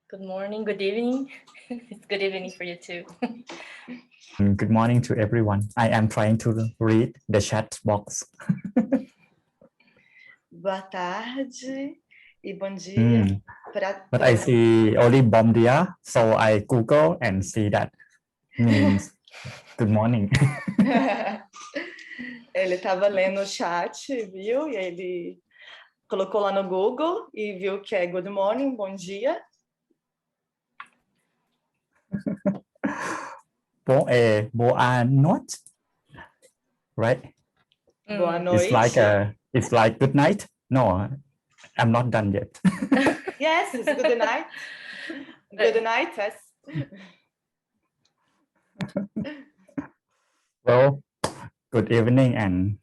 Good morning, good evening. It's good evening for you too. Good morning to everyone. I am trying to read the chat box. Boa tarde e bom dia. But I see only bom dia, so I Google and see that means good morning. Ele estava lendo o chat, viu? E ele colocou lá no Google e viu que é good morning, bom dia. Boa noite, right? Boa noite. It's like good night. No, I'm not done yet. Yes, it's good night. Good night, yes. Well, good evening and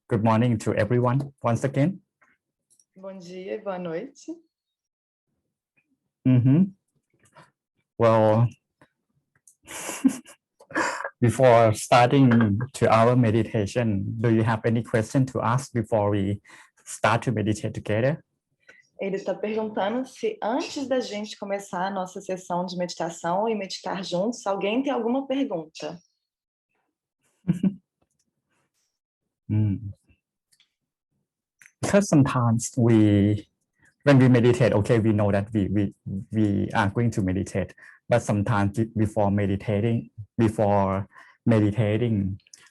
good morning to everyone once again. Bom dia e boa noite. Well, before starting to our meditation, do you have any question to ask before we start to meditate together? Ele está perguntando se antes da gente começar a nossa sessão de meditação e meditar juntos, alguém tem alguma pergunta? Because sometimes when we meditate, okay, we know that we are going to meditate, but sometimes before meditating,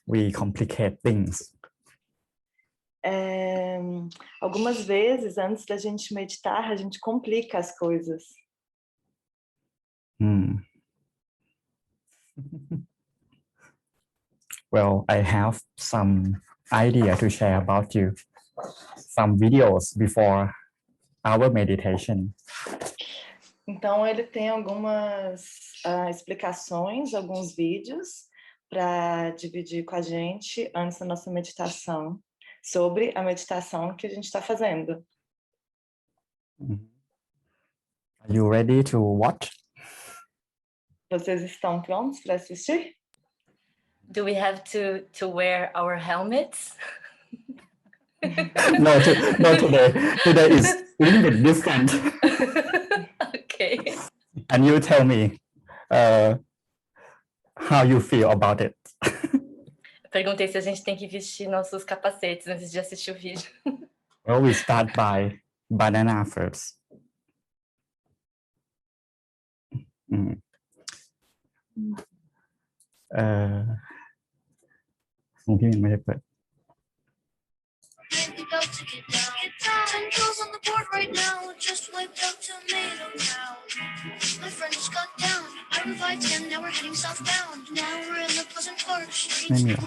we complicate things. Algumas vezes, antes da gente meditar, a gente complica as coisas. Well, I have some idea to share about you. Some videos before our meditation. Então, ele tem algumas explicações, alguns vídeos para dividir com a gente antes da nossa meditação, sobre a meditação que a gente está fazendo. Are you ready to watch? Vocês estão prontos para assistir? Do we have to wear our helmets? No, today. Today is a little bit different. Okay. And you tell me how you feel about it. Perguntei se a gente tem que vestir nossos capacetes antes de assistir o vídeo. Well, we start by banana first. ของพี่ยังไม่ได้เปิด ไม่มีหรอ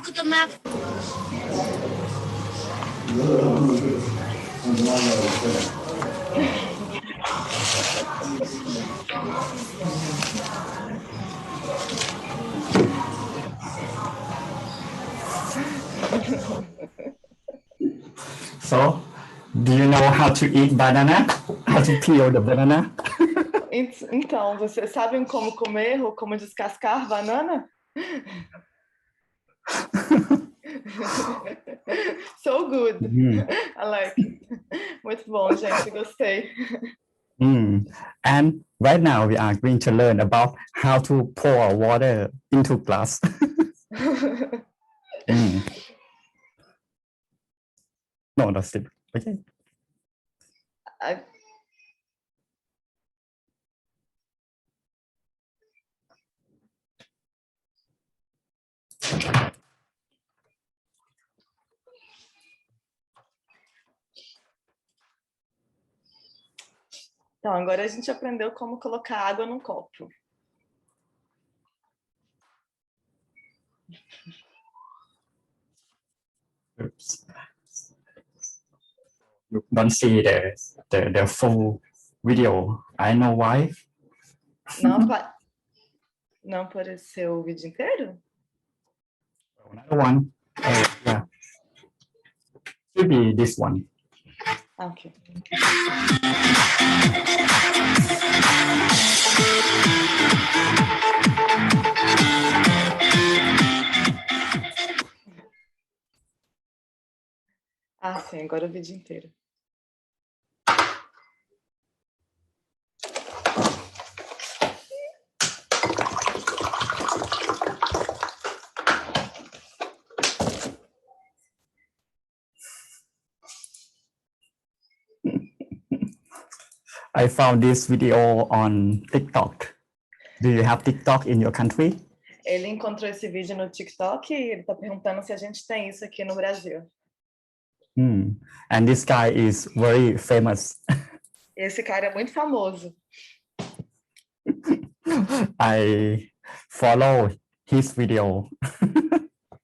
So, do you know how to eat banana? How to peel the banana? Então, vocês sabem como comer ou como descascar banana? So good. I like it. Muito bom, gente. Gostei. And right now we are going to learn about how to pour water into glass. No, that's it. Okay. Então, agora a gente aprendeu como colocar água num copo. Oops. You don't see the full video. I know why. Não apareceu o vídeo inteiro? Another one. Yeah. Should be this one. Ok. Ah, sim, agora o vídeo inteiro. I found this video on TikTok. Do you have TikTok in your country? Ele encontrou esse vídeo no TikTok e ele está perguntando se a gente tem isso aqui no Brasil. And this guy is very famous. Esse cara é muito famoso. I follow his video.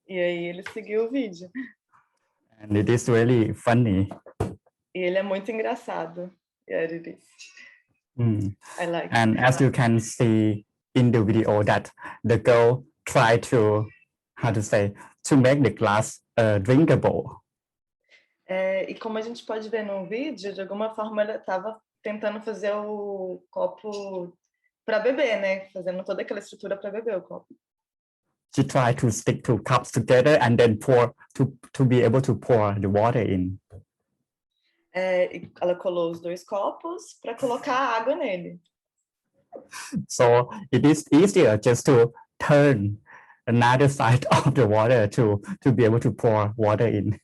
E aí ele seguiu o vídeo. And it is really funny. E ele é muito engraçado. Yeah, it is. I like And it. as you can see in the video that the girl tried to, how to say, to make the glass drinkable. E como a gente pode ver no vídeo, de alguma forma ela estava tentando fazer o copo para beber, né? Fazendo toda aquela estrutura para beber o copo. She tried to stick two cups together and then pour to be able to pour the water in. E ela colou os dois copos para colocar água nele. So it is easier just to turn another side of the water to be able to pour water in.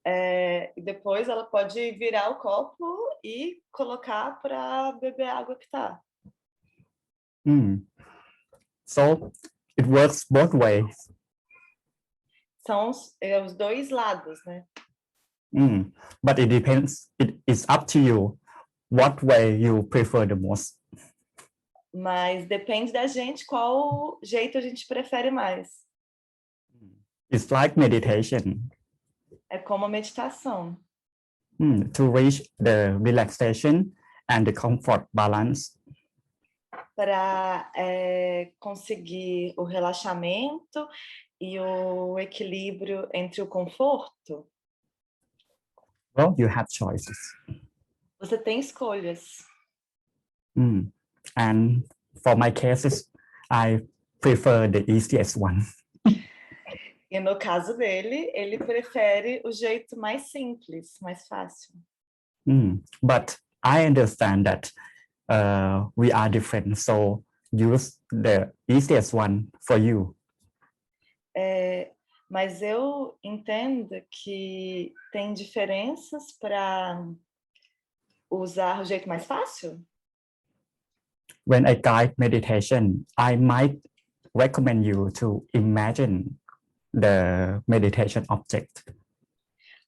E depois ela pode virar o copo e colocar para beber a água que tá. So it works both ways. São os dois lados, né? But it depends. It is up to you what way you prefer the most. Mas depende da gente qual jeito a gente prefere mais. It's like meditation. É como a meditação. To reach the relaxation and the comfort balance. Para conseguir o relaxamento e o equilíbrio entre o conforto. Well, you have choices. Você tem escolhas. And for my cases, I prefer the easiest one. E no caso dele, ele prefere o jeito mais simples, mais fácil. But I understand that we are different, so use the easiest one for you. Mas eu entendo que tem diferenças para usar o jeito mais fácil. When I guide meditation, I might recommend you to imagine the meditation object.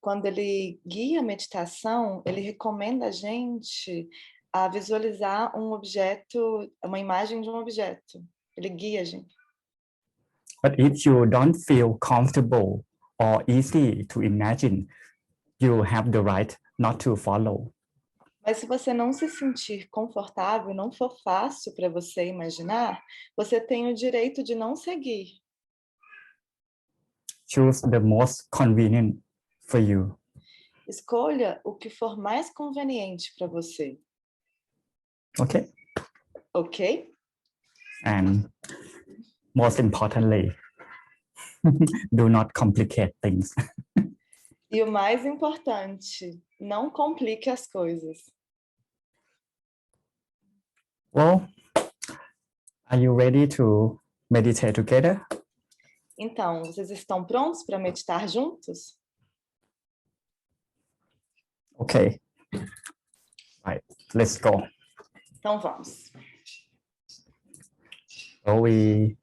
Quando ele guia a meditação, ele recomenda a gente a visualizar um objeto, uma imagem de um objeto. Ele guia a gente. But if you don't feel comfortable or easy to imagine, you have the right not to follow. Mas se você não se sentir confortável, não for fácil para você imaginar, você tem o direito de não seguir. Choose the most convenient for you. Escolha o que for mais conveniente para você. Okay? Ok? And most importantly, do not complicate things. E o mais importante, não complique as coisas. Well, are you ready to meditate together? Então, vocês estão prontos para meditar juntos? Okay. Right, let's go. Então vamos. So we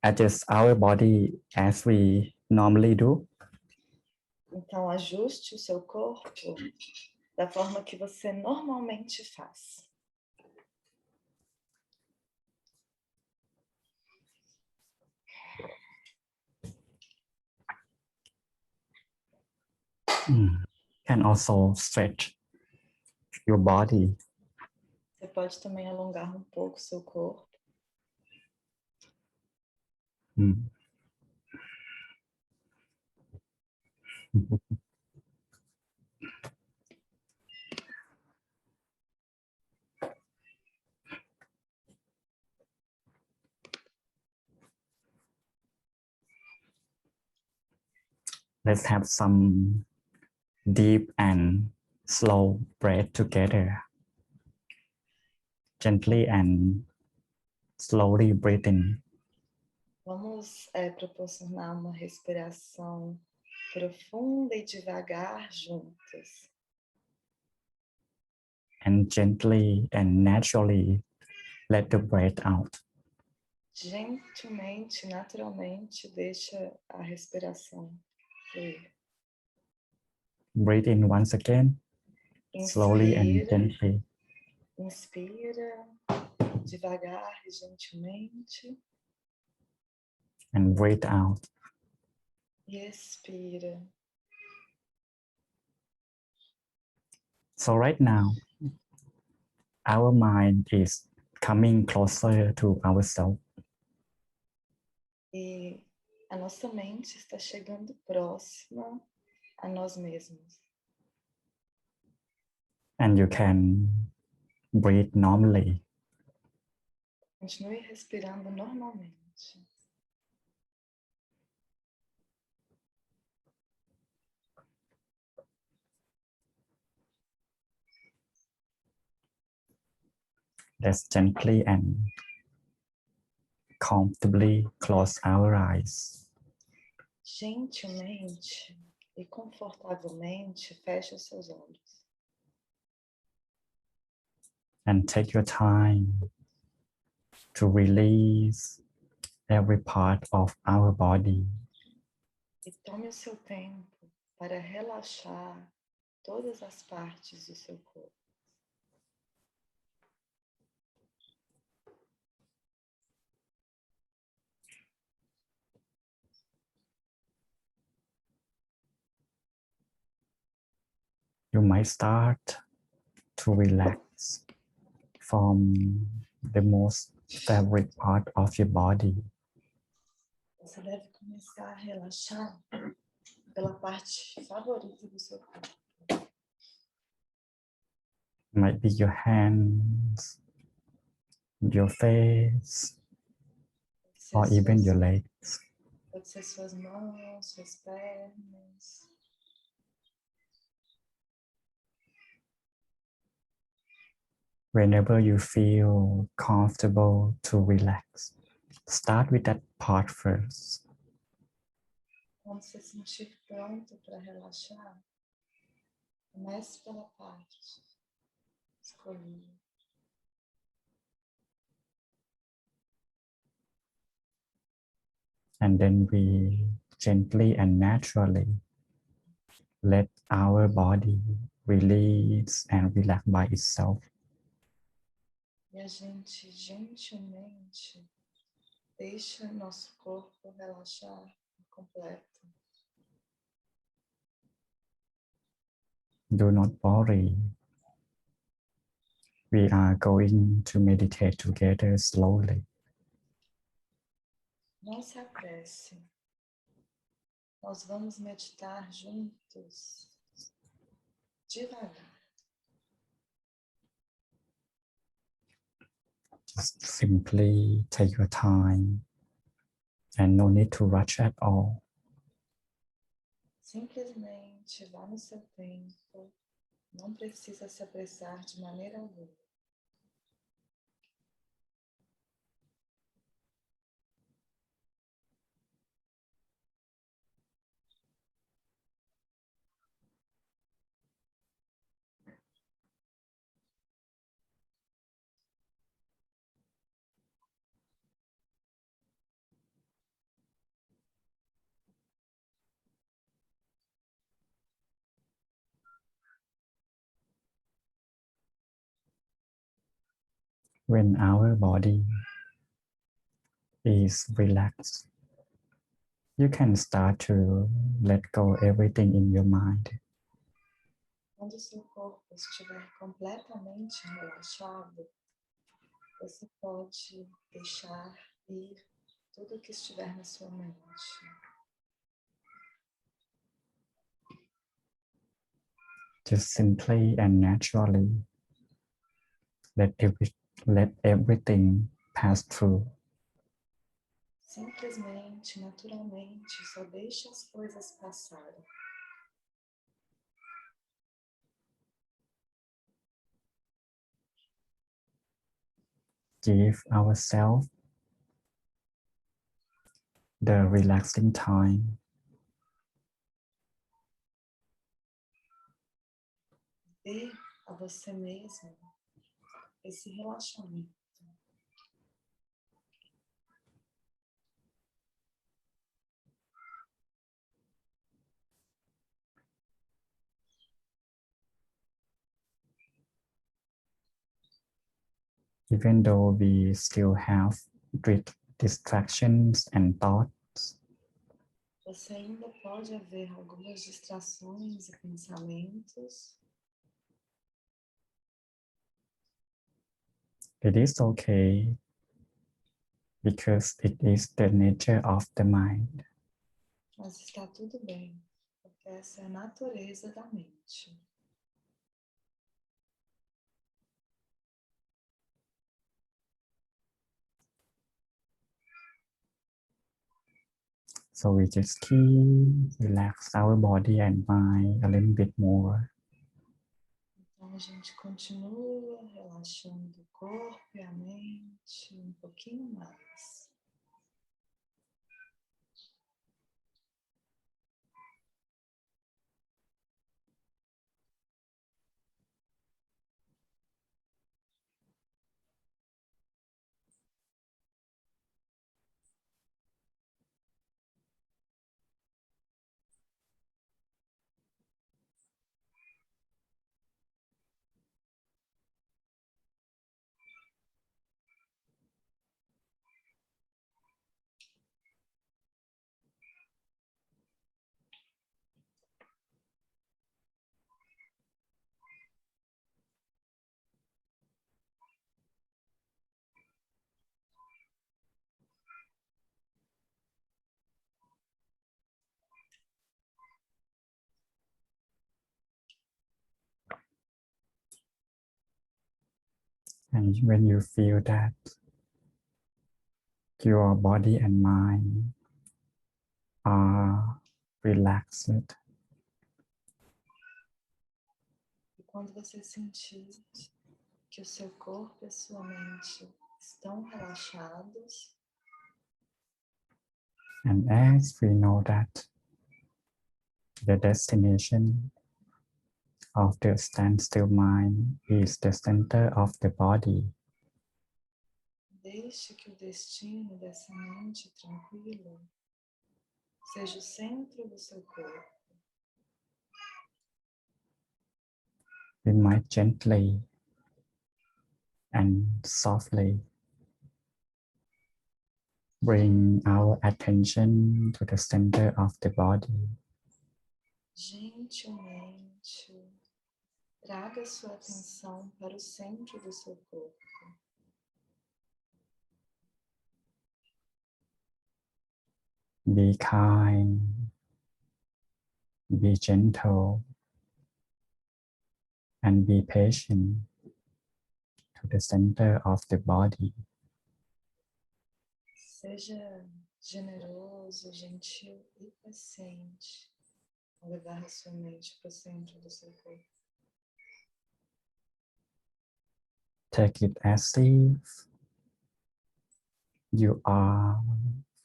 adjust our body as we normally do. Então ajuste o seu corpo da forma que você normalmente faz. Can also stretch your body. Você pode também alongar um pouco o seu corpo. Let's have some deep and slow breath together. Gently and slowly breathe in. Vamos proporcionar uma respiração profunda e devagar juntos. and gently and naturally let the breath out. Gentilmente, naturalmente, deixa a respiração fluir. Breathe in once again, slowly and gently. Inspira, devagar e gentilmente. And breathe out. E expira. So right now, our mind is coming closer to ourselves. E a nossa mente está chegando próxima a nós mesmos. And you can breathe normally. Continue respirando normalmente. Let's gently and comfortably close our eyes. Gentilmente e confortavelmente feche os seus olhos. And take your time to release every part of our body. E tome o seu tempo para relaxar todas as partes do seu corpo. You might start to relax from the most favorite part of your body. Você deve começar a relaxar pela parte favorita do seu corpo. Might be your hands, your face, or even your legs. Pode ser suas mãos, suas pernas. Whenever you feel comfortable to relax, start with that part first. Quando você se sentir pronto para relaxar, comece pela parte escolhida. And then we gently and naturally let our body release and relax by itself. E a gente gentilmente deixa nosso corpo relaxar por completo. Do not worry. We are going to meditate together slowly. Não se apresse. Nós vamos meditar juntos, devagar. Just simply take your time and no need to rush at all. Simplesmente vá no seu tempo. Não precisa se apressar de maneira alguma. When our body is relaxed, you can start to let go everything in your mind. Quando o seu corpo estiver completamente relaxado, você pode deixar ir tudo que estiver na sua mente. Just simply and naturally let everything pass through. Simplesmente, naturalmente, só deixe as coisas passarem. Give ourselves the relaxing time. Dê a você mesmo esse relaxamento. Even though we still have distractions and thoughts, Você ainda pode haver algumas distrações e pensamentos. it is okay because it is the nature of the mind. Mas está tudo bem, porque essa é a natureza da mente. So we just keep relax our body and mind a little bit more. Então a gente continua relaxando o corpo e a mente um pouquinho mais. And when you feel that your body and mind are relaxed, E quando você sentir que o seu corpo e a sua mente estão relaxados, and as we know that the destination of the standstill mind is the center of the body, deixe que o destino dessa mente tranquila seja o centro do seu corpo. we might gently and softly bring our attention to the center of the body. Gentilmente, traga sua atenção para o centro do seu corpo. Be kind, be gentle, and be patient to the center of the body. Seja generoso, gentil e paciente ao levar a sua mente para o centro do seu corpo. Take it as if you are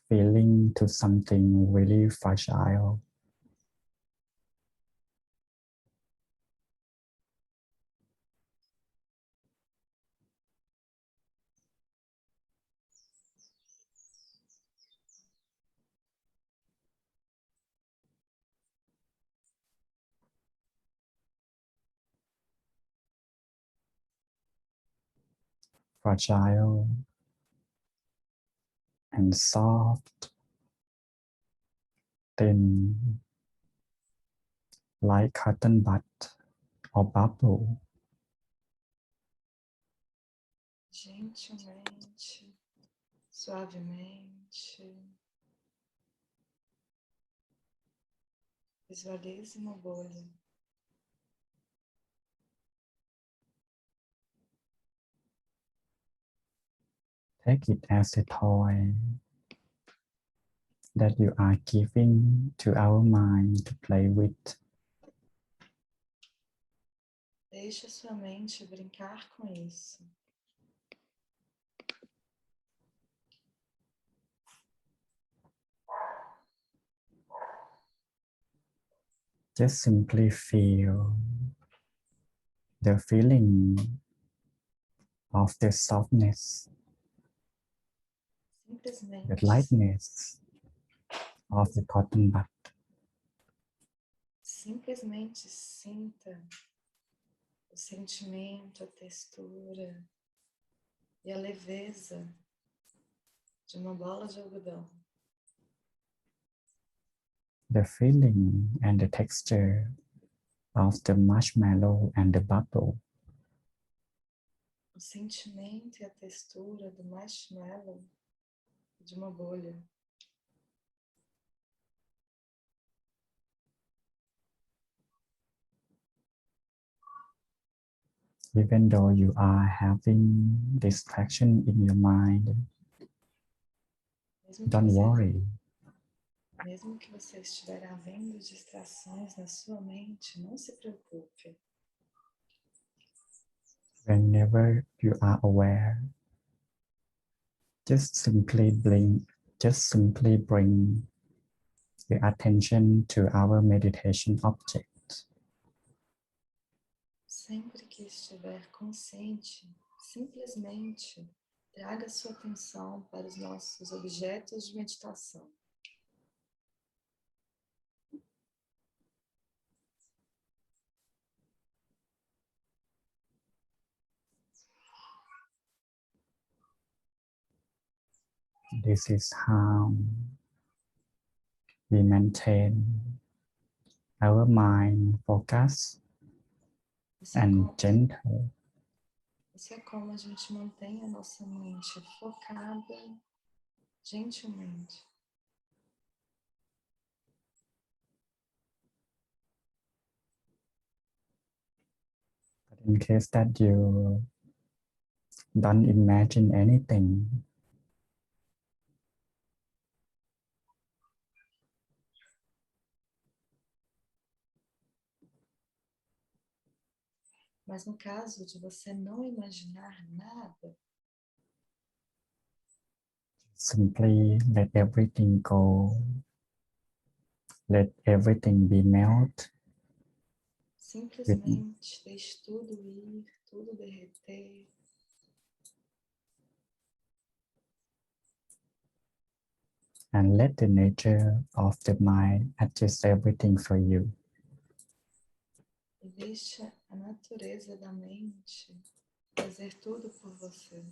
feeling to something really fragile. Fragile and soft, thin, like cotton bud or bubble. Gentilmente, suavemente, visualize uma bolha. Take it as a toy that you are giving to our mind to play with. Deixe a sua mente brincar com isso. Just simply feel the feeling of the softness, the Simplesmente, lightness of the cotton bud. simplesmente sinta o sentimento, a textura e a leveza de uma bola de algodão. The feeling and the texture of the marshmallow and the bubble. O sentimento e a textura do marshmallow e de uma bolha. Even though you are having distraction in your mind, don't worry. Mesmo que você estiver havendo distrações na sua mente, não se preocupe. Whenever you are aware, just simply bring the attention to our meditation object. Sempre que estiver consciente, simplesmente traga sua atenção para os nossos objetos de meditação. This is how we maintain our mind focused and gentle. Isso é como a gente mantém a nossa mente focada gentilmente. But in case that you don't imagine anything, Mas no caso de você não imaginar nada, simply let everything go. Let everything be melt. simplesmente deixe tudo ir, tudo derreter. And let the nature of the mind adjust everything for you. E deixe a natureza da mente fazer tudo por você.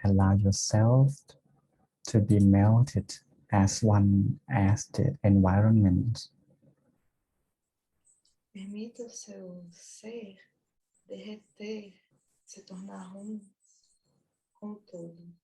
Allow yourself to be melted as one as the environment. Permita o seu ser derreter, se tornar um com o todo.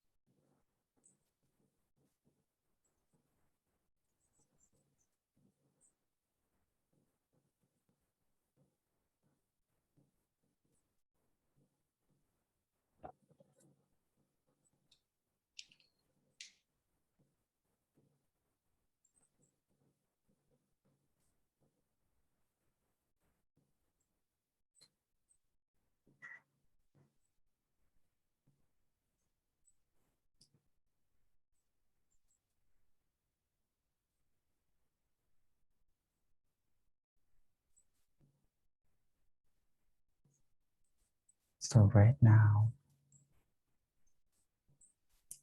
So right now,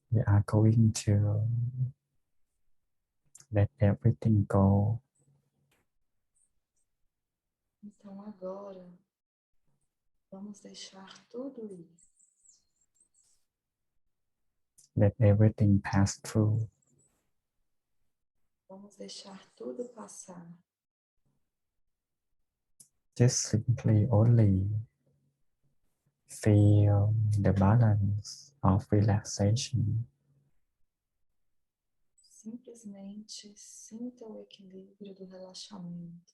we are going to let everything go. Então agora, vamos deixar tudo ir. Let everything pass through. Vamos deixar tudo passar. Just simply only feel the balance of relaxation. Simplesmente sinta o equilíbrio do relaxamento.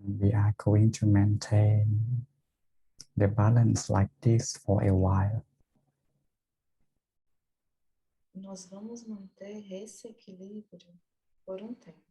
And we are going to maintain the balance like this for a while. Nós vamos manter esse equilíbrio por um tempo.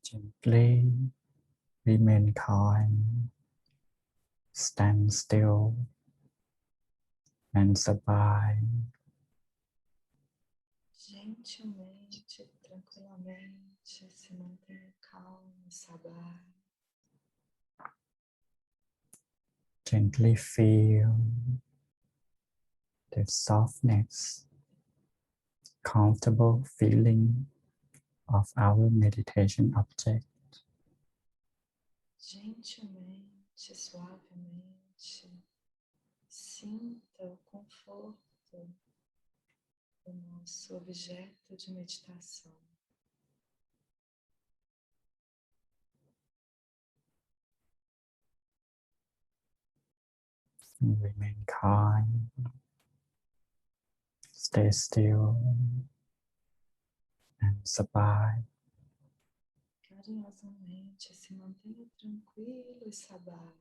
Gently remain calm, stand still and สบาย Gentilmente, tranquilamente, se mantenha calmo, sabar. Gently feel the softness, comfortable feeling of our meditation object. Gentilmente, suavemente, sinta o conforto do nosso objeto de meditação. Remain calm, stay still and สบาย Carinhosamente, se mantenha tranquilo e sabar.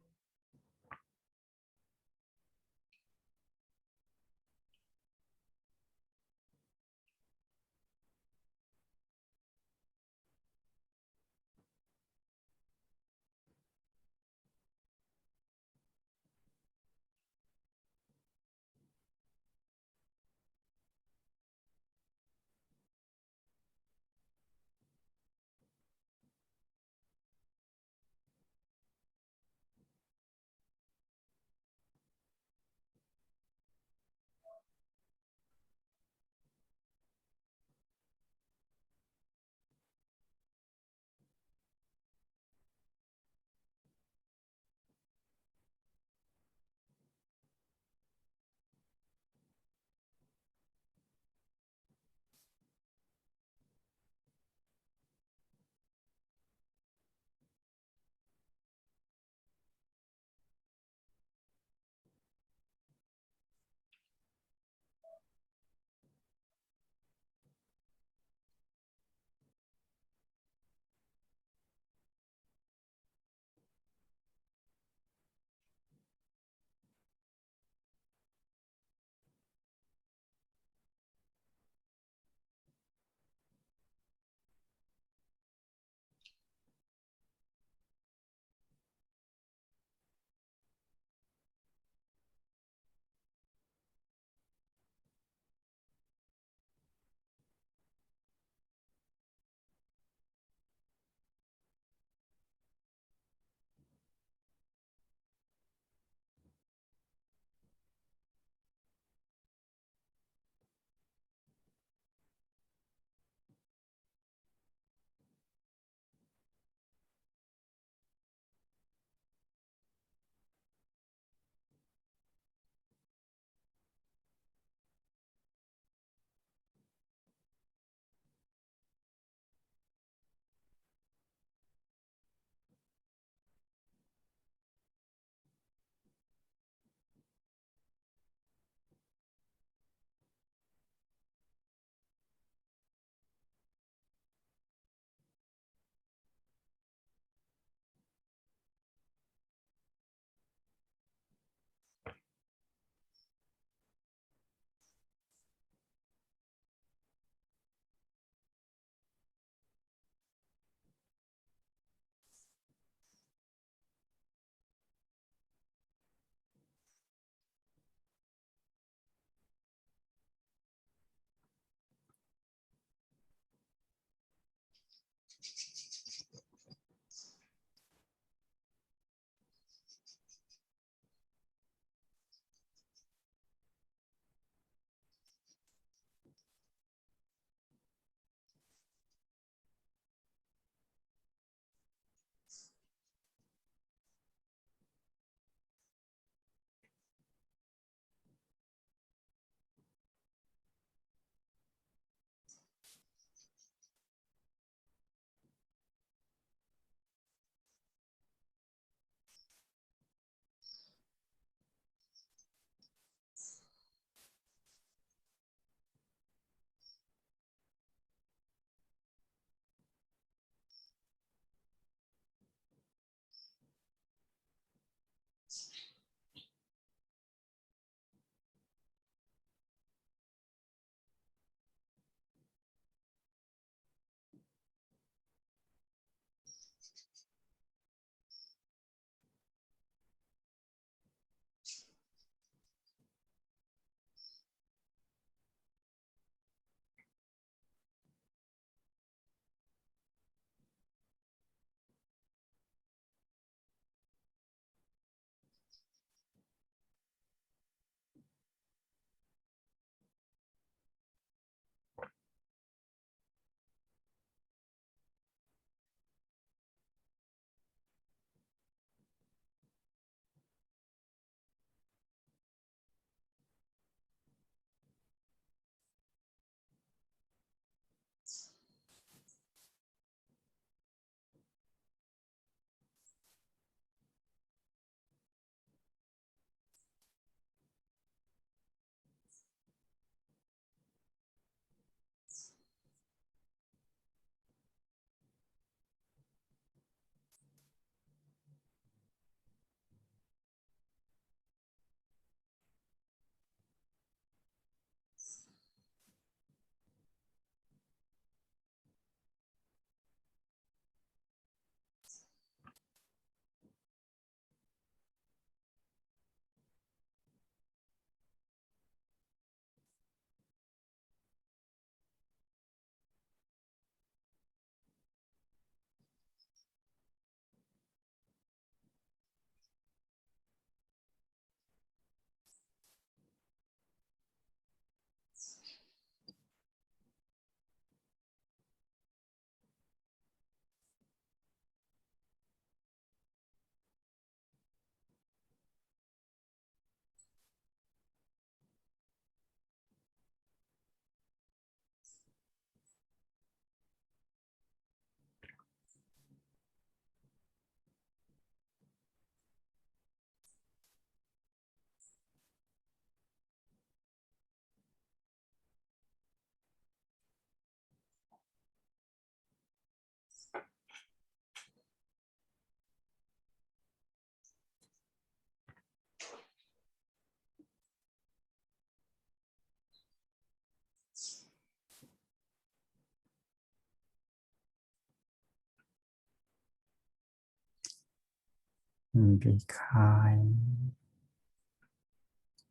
Be kind,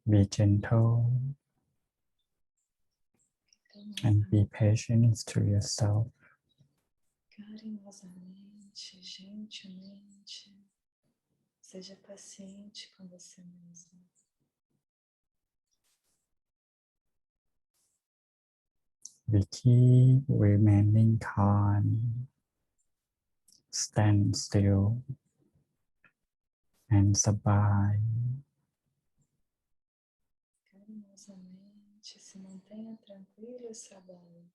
be gentle, and be patient to yourself. Carinhosamente, gentilmente, seja paciente com você mesmo. We keep remaining calm, stand still, and sabai. Carinhosamente, se mantenha tranquilo e sabai.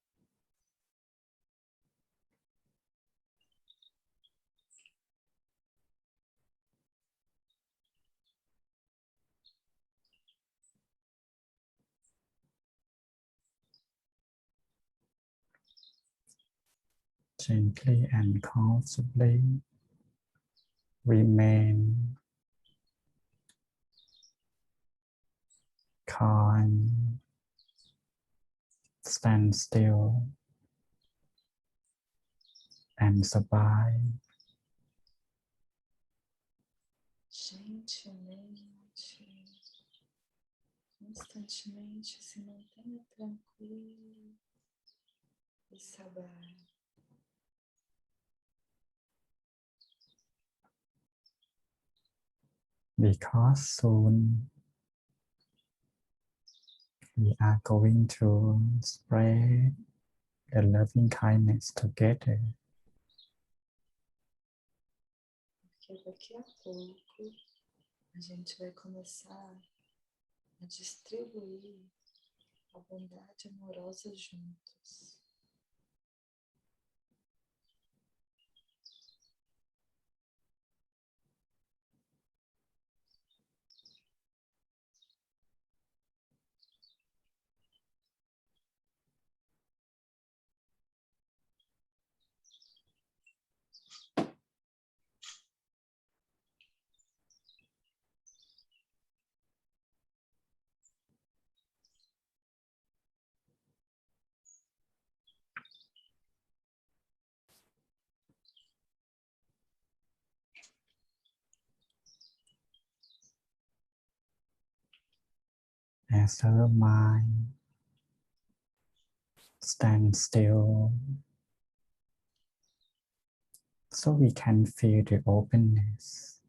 Gently and comfortably remain calm, stand still, and sabai. Gentilmente, constantemente se mantenha tranquilo e sabai. Because soon we are going to spread the loving kindness together. Porque daqui a pouco a gente vai começar a distribuir a bondade amorosa juntos. As our mind stands still, so we can feel the openness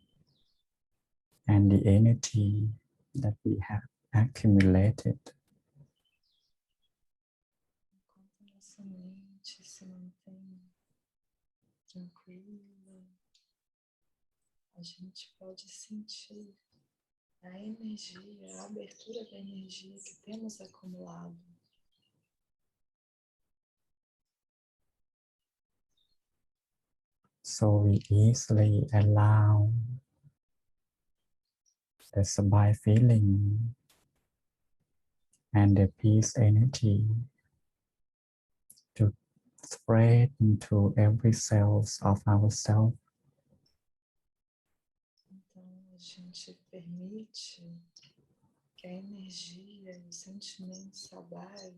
and the energy that we have accumulated. Enquanto nossa mente se mantém tranquila, a gente pode sentir a energia, a abertura da energia que temos acumulado. So we easily allow the sabai feeling and the peace energy to spread into every cells of ourselves. Então a gente permite que a energia, o sentimento sabai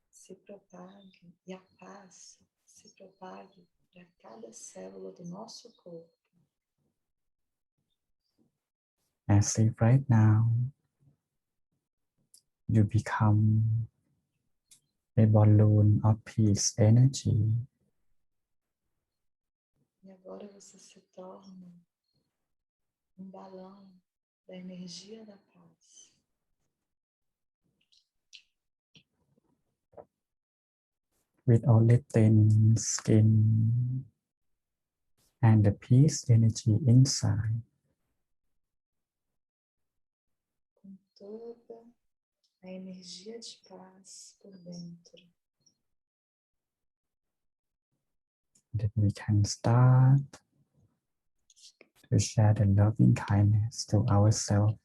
se propague e a paz se propague para cada célula do nosso corpo. As if right now you become a balloon of peace energy. E agora você se torna um balão da energia da paz. With only thin skin and the peace energy inside. Com toda a energia de paz por dentro. Then we can start to share the loving kindness to ourselves.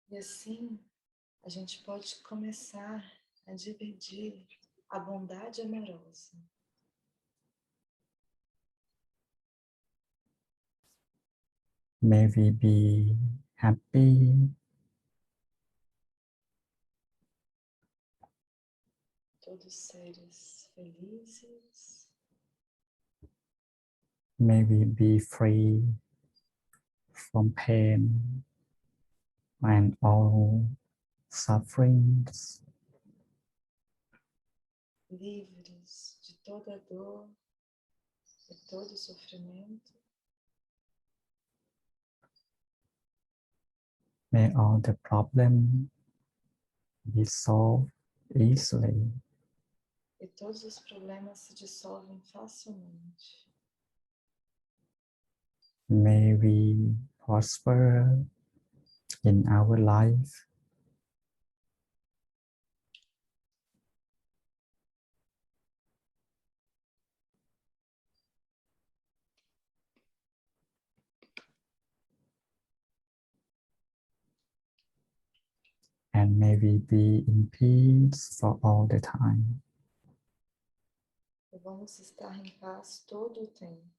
E assim, a gente pode começar a dividir a bondade amorosa. May we be happy, Todos seres felizes, May we be free from pain and all sufferings. Livres de toda dor e todo sofrimento. May all the problems be solved easily. E todos os problemas se dissolvem facilmente. May we prosper in our life. And may we be in peace for all the time. E vamos estar em paz todo o tempo.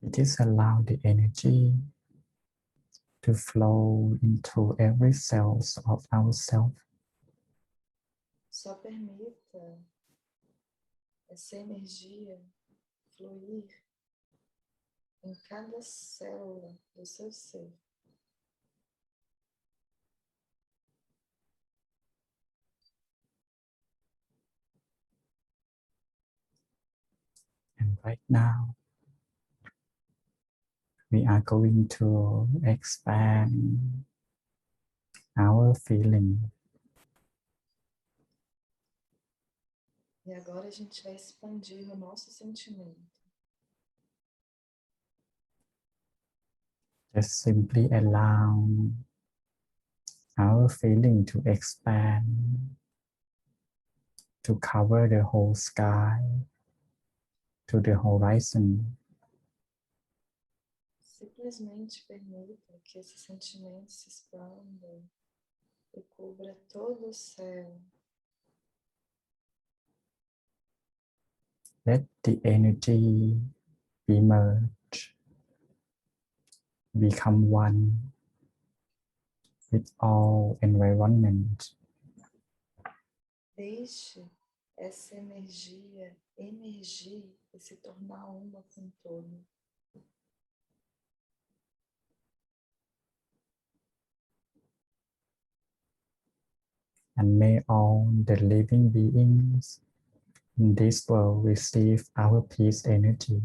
It is allow the energy to flow into every cells of ourselves. Só permita essa energia fluir em cada célula do seu ser. And right now, we are going to expand our feeling. E agora a gente vai expandir o nosso sentimento. Just simply allow our feeling to expand, to cover the whole sky, to the horizon. Simplesmente permita que esse sentimento se expanda e cubra todo o céu. Let the energy emerge, become one with all environment. Deixe essa energia emergir e se tornar uma com todo. And may all the living beings in this world receive our peace energy.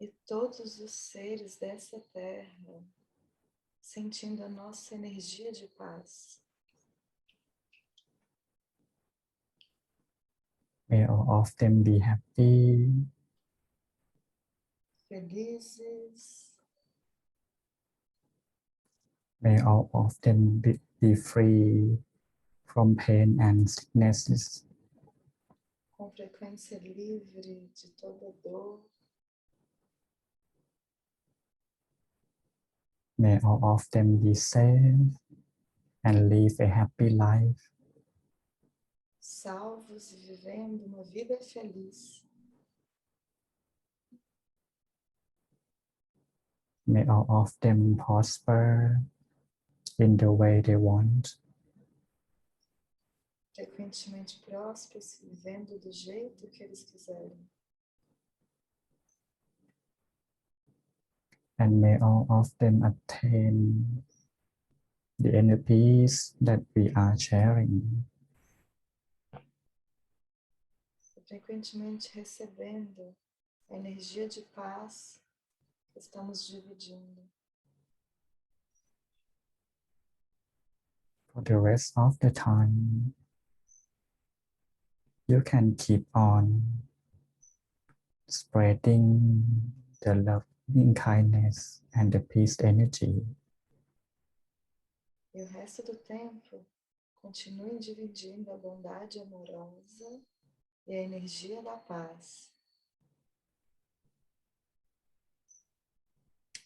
E todos os seres dessa terra sentindo a nossa energia de paz. May all of them be happy. Felizes. May all of them be free from pain and sicknesses. Com frequência livre de toda dor. May all of them be safe and live a happy life. Salvos e vivendo uma vida feliz. May all of them prosper in the way they want. Frequentemente prósperos, vivendo do jeito que eles quiserem. And may all of them attain the inner peace that we are sharing. Frequentemente recebendo a energia de paz que estamos dividindo. For the rest of the time, you can keep on spreading the loving kindness and the peace energy. E o resto do tempo, continue dividindo a bondade amorosa e a energia da paz.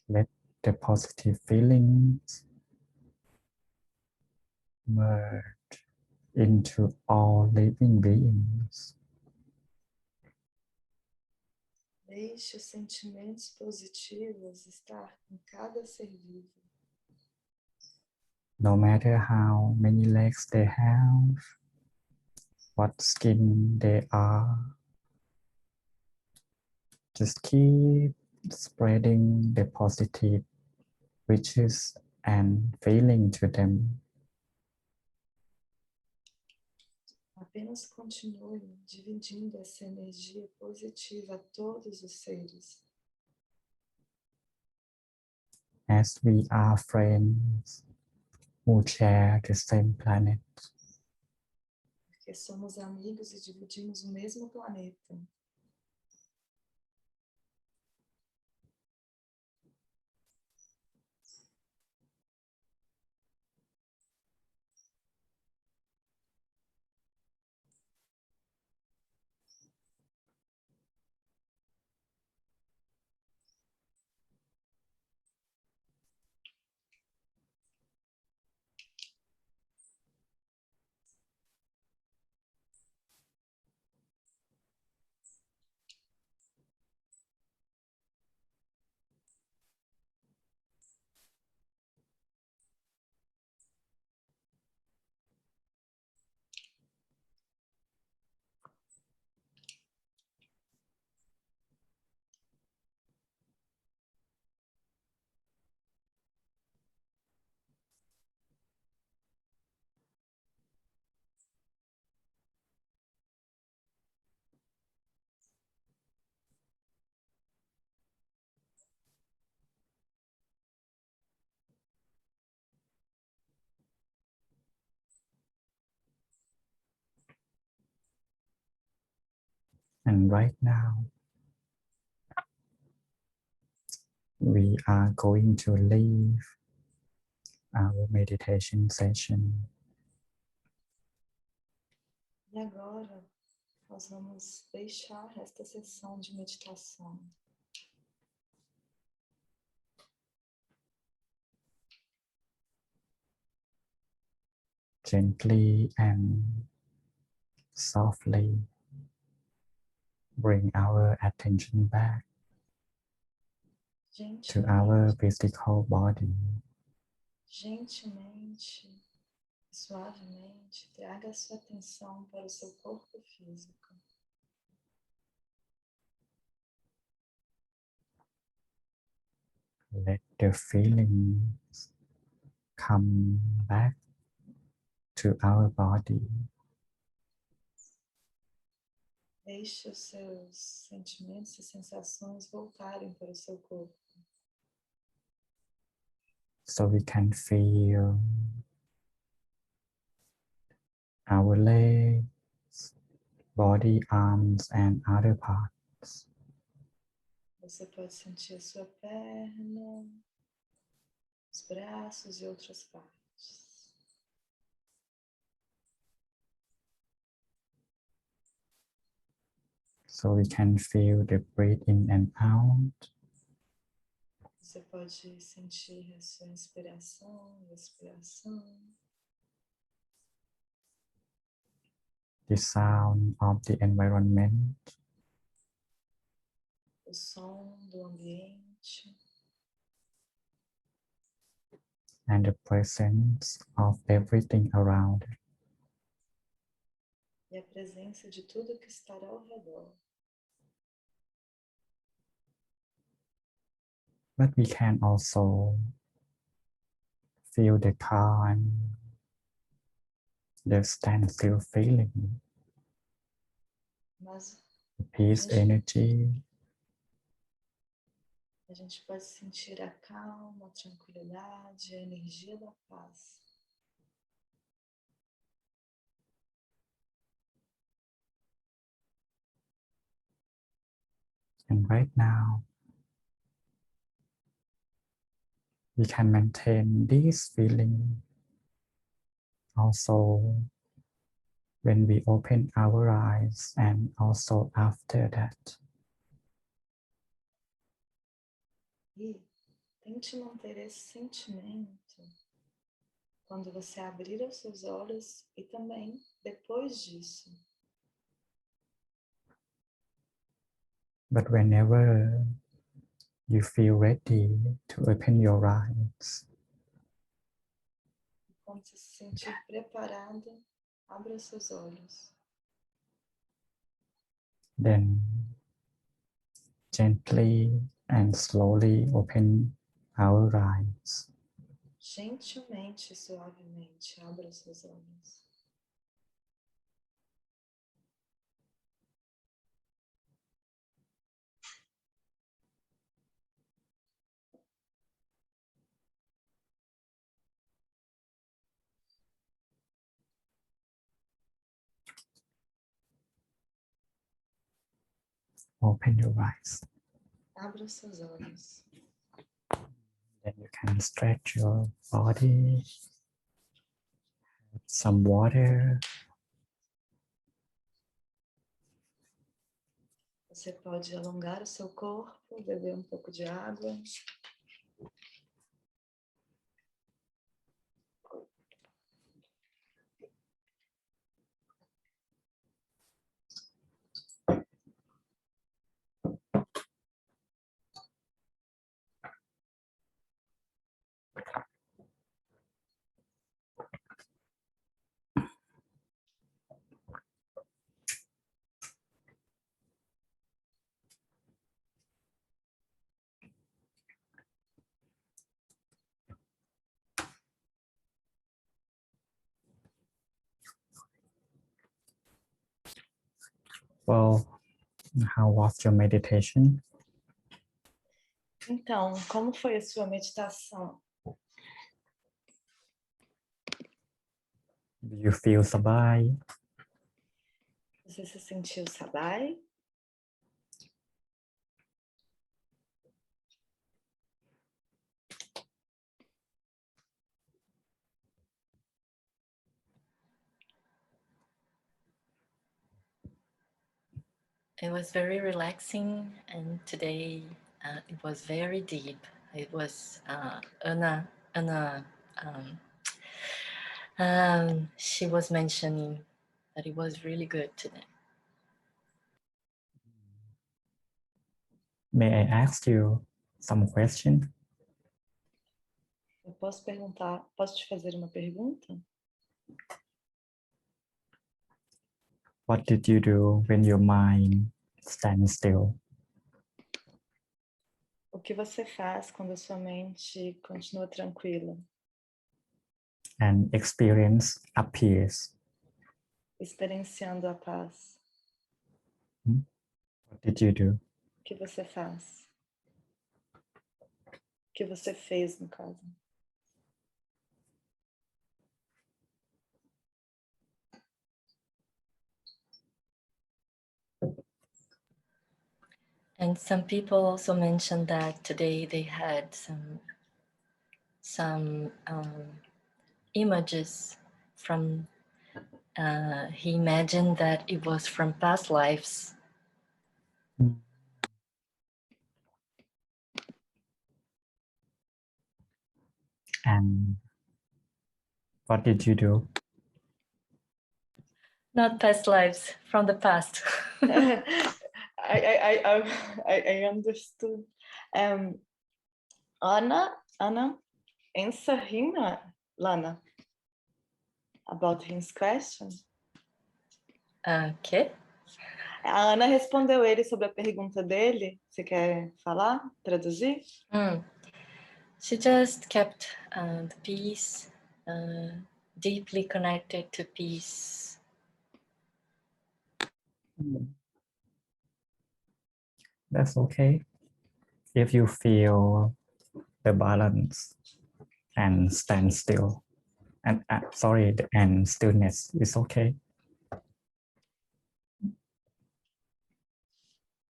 Let the positive feelings merge into all living beings. Deixe os sentimentos positivos estar em cada ser vivo. No matter how many legs they have, what skin they are, just keep spreading the positive wishes and feeling to them. Apenas continue dividindo essa energia positiva a todos os seres. As we are friends who share the same planet. Porque somos amigos e dividimos o mesmo planeta. And right now, we are going to leave our meditation session. E agora, nós vamos deixar esta sessão de meditação. Gently and softly bring our attention back to our physical body. Gentilmente e suavemente, traga a sua atenção para o seu corpo físico. Let the feelings come back to our body. Deixe os seus sentimentos e sensações voltarem para o seu corpo. So we can feel our legs, body, arms, and other parts. Você pode sentir a sua perna, os braços e outras partes. So we can feel the breath in and out. Você pode sentir a sua inspiração e expiração. The sound of the environment. O som do ambiente. And the presence of everything around. E a presença de tudo que está ao redor. But we can also feel the calm, the standstill feeling, Mas the peace energy. a gente pode sentir a calma, a tranquilidade, a energia da paz. And right now, we can maintain this feeling also when we open our eyes and also after that. E tente manter esse sentimento quando você abrir os seus olhos e também depois disso. But whenever you feel ready to open your eyes, Quando você se sentir preparada, abra seus olhos. Then gently and slowly open our eyes. Gentilmente e suavemente, abra seus olhos. Open your eyes. Abra seus olhos. Then you can stretch your body. Some water. Você pode alongar o seu corpo, beber um pouco de água. Well, how was your meditation? Então, como foi a sua meditação? Do you feel sabai? Você se sentiu sabai? It was very relaxing, and today it was very deep. It was Anna. She was mentioning that it was really good today. May I ask you some question? Eu posso te fazer uma pergunta? What did you do when your mind stands still? O que você faz quando a sua mente continua tranquila? And experience appears. Experienciando a paz. What did you do? O que você faz? O que você fez, no caso? And some people also mentioned that today they had some images from. He imagined that it was from past lives. And what did you do? Not past lives, from the past. I understood. Anna, answer him, Lana, about his question. Okay. A Ana respondeu ele sobre a pergunta dele. Você quer falar? Traduzir? She just kept the peace, deeply connected to peace. That's okay. If you feel the balance and stand still, and and stillness is okay.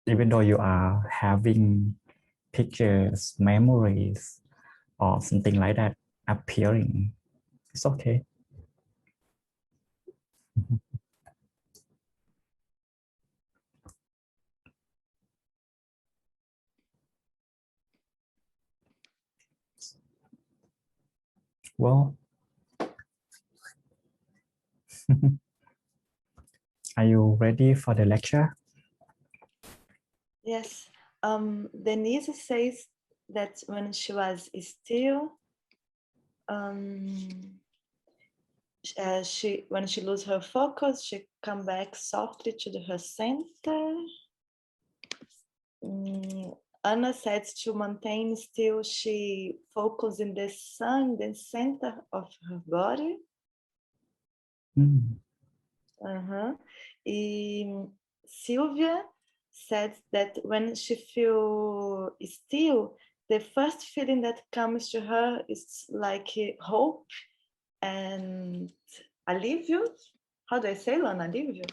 Even though you are having pictures, memories, or something like that appearing, it's okay. Well, are you ready for the lecture? Yes. Denise says that when she was still, when she loses her focus, she come back softly to her center. Anna said to maintain still, she focus in the sun, the center of her body. Sylvia said that when she feel still, the first feeling that comes to her is like hope and alívio. How do I say, Lana? Alívio?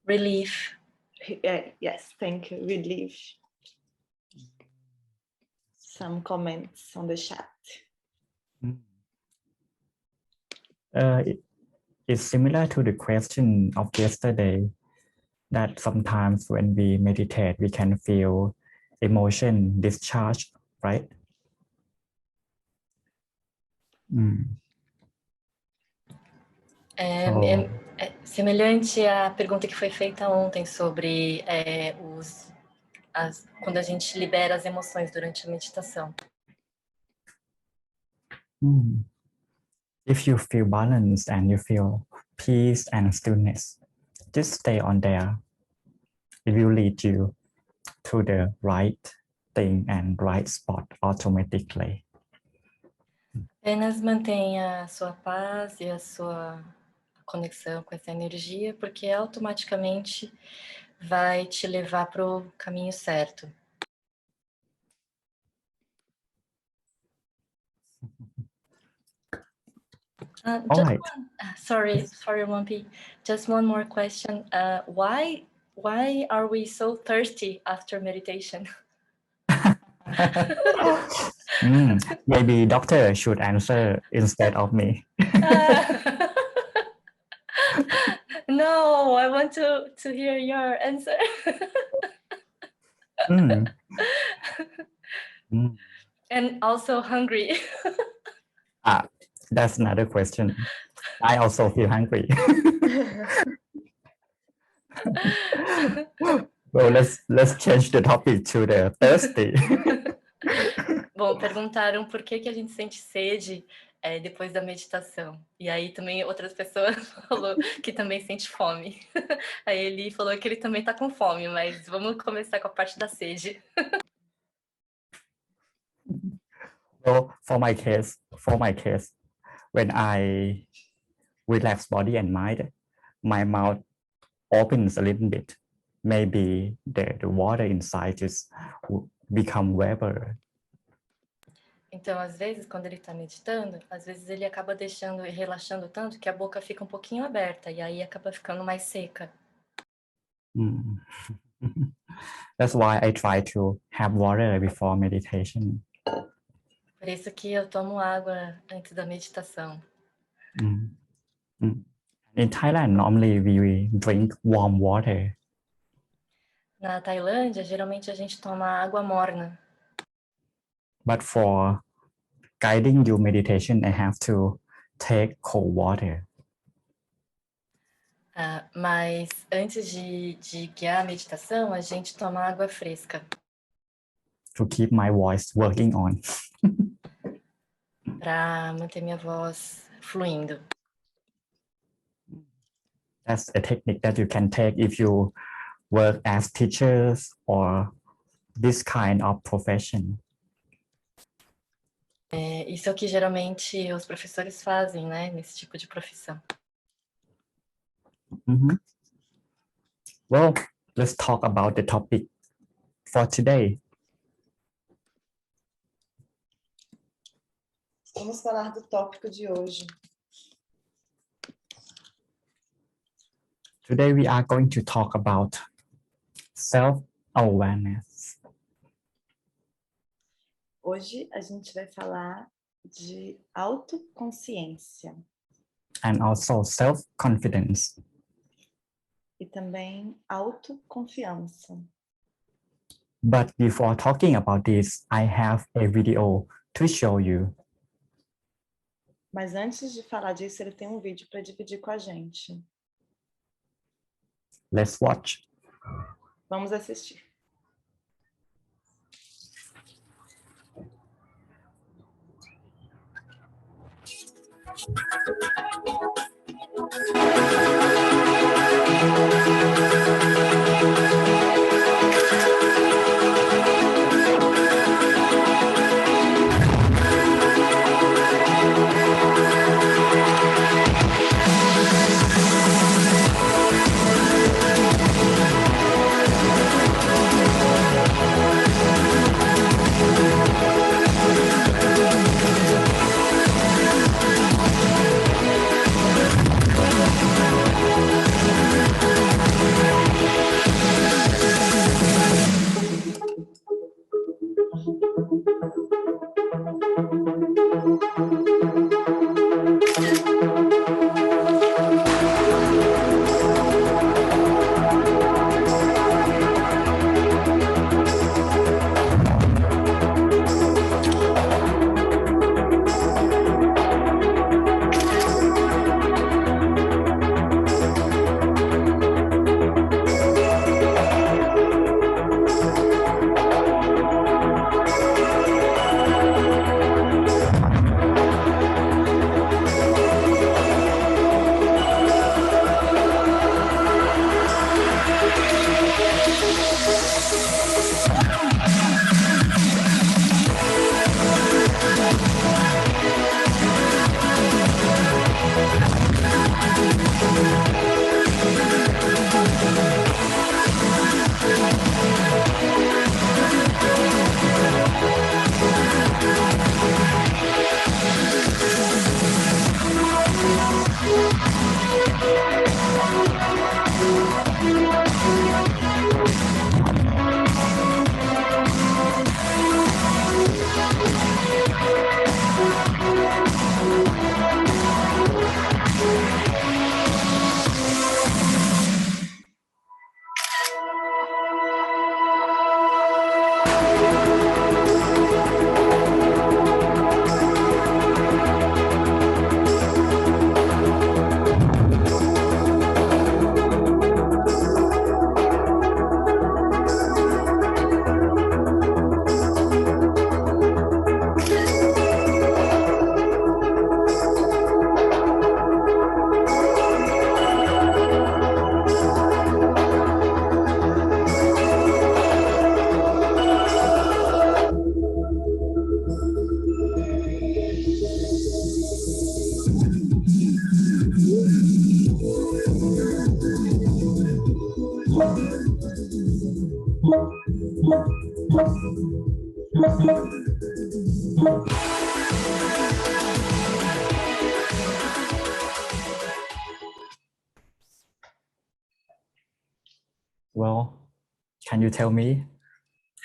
Relief. Yes, thank you. Relief. Some comments on the chat. It's similar to the question of yesterday, that sometimes when we meditate, we can feel emotion discharge, right? É semelhante à pergunta que foi feita ontem sobre quando a gente libera as emoções durante a meditação. If you feel balance and you feel peace and stillness, just stay on there. It will lead you to the right thing and right spot automatically. Apenas mantenha a sua paz e a sua conexão com essa energia, porque automaticamente vai te levar para o caminho certo. Right. Sorry, Wampi. Just one more question. Why are we so thirsty after meditation? Maybe doctor should answer instead of me. No, I want to hear your answer. And also hungry. That's another question. I also feel hungry. Well, let's change the topic to the thirsty. Bom, perguntaram por que a gente sente sede depois da meditação. E aí também outras pessoas falou que também sente fome. Aí ele falou que ele também está com fome, mas vamos começar com a parte da sede. Well, for my case, when I relax body and mind, my mouth opens a little bit. Maybe the water inside just become vapor. Então, às vezes, quando ele está meditando, às vezes ele acaba deixando e relaxando tanto que a boca fica um pouquinho aberta e aí acaba ficando mais seca. That's why I try to have water before meditation. Por isso que eu tomo água antes da meditação. In Thailand, normally we drink warm water. Na Tailândia, geralmente a gente toma água morna. But for guiding your meditation, I have to take cold water. Mas antes de guiar a meditação, a gente toma água fresca. To keep my voice working on. Para manter minha voz fluindo. That's a technique that you can take if you work as teachers or this kind of profession. Isso é o que geralmente os professores fazem, né, nesse tipo de profissão. Well, let's talk about the topic for today. Vamos falar do tópico de hoje. Today we are going to talk about self-awareness. Hoje a gente vai falar de autoconsciência. And also self-confidence. E também autoconfiança. But before talking about this, I have a video to show you. Mas antes de falar disso, ele tem um vídeo para dividir com a gente. Let's watch. Vamos assistir. Well, can you tell me,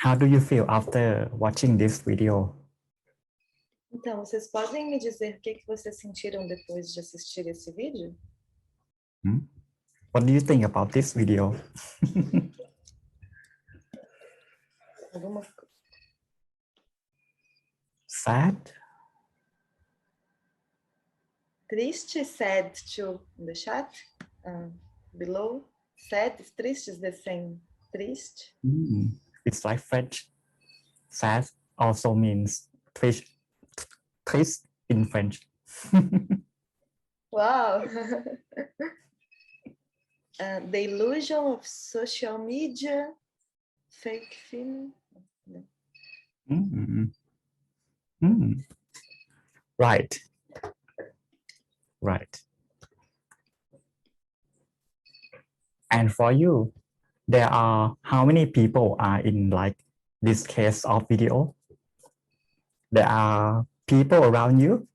how do you feel after watching this video? Então, vocês podem me dizer o que vocês sentiram depois de assistir esse vídeo? What do you think about this video? Alguma... Sad? Triste, sad too, in the chat, below. Sad, triste is the same. Triste. It's like French. Sad also means triste in French. Wow. The illusion of social media, fake feeling. Right. Right. And for you, there are how many people are in like this case of video? There are people around you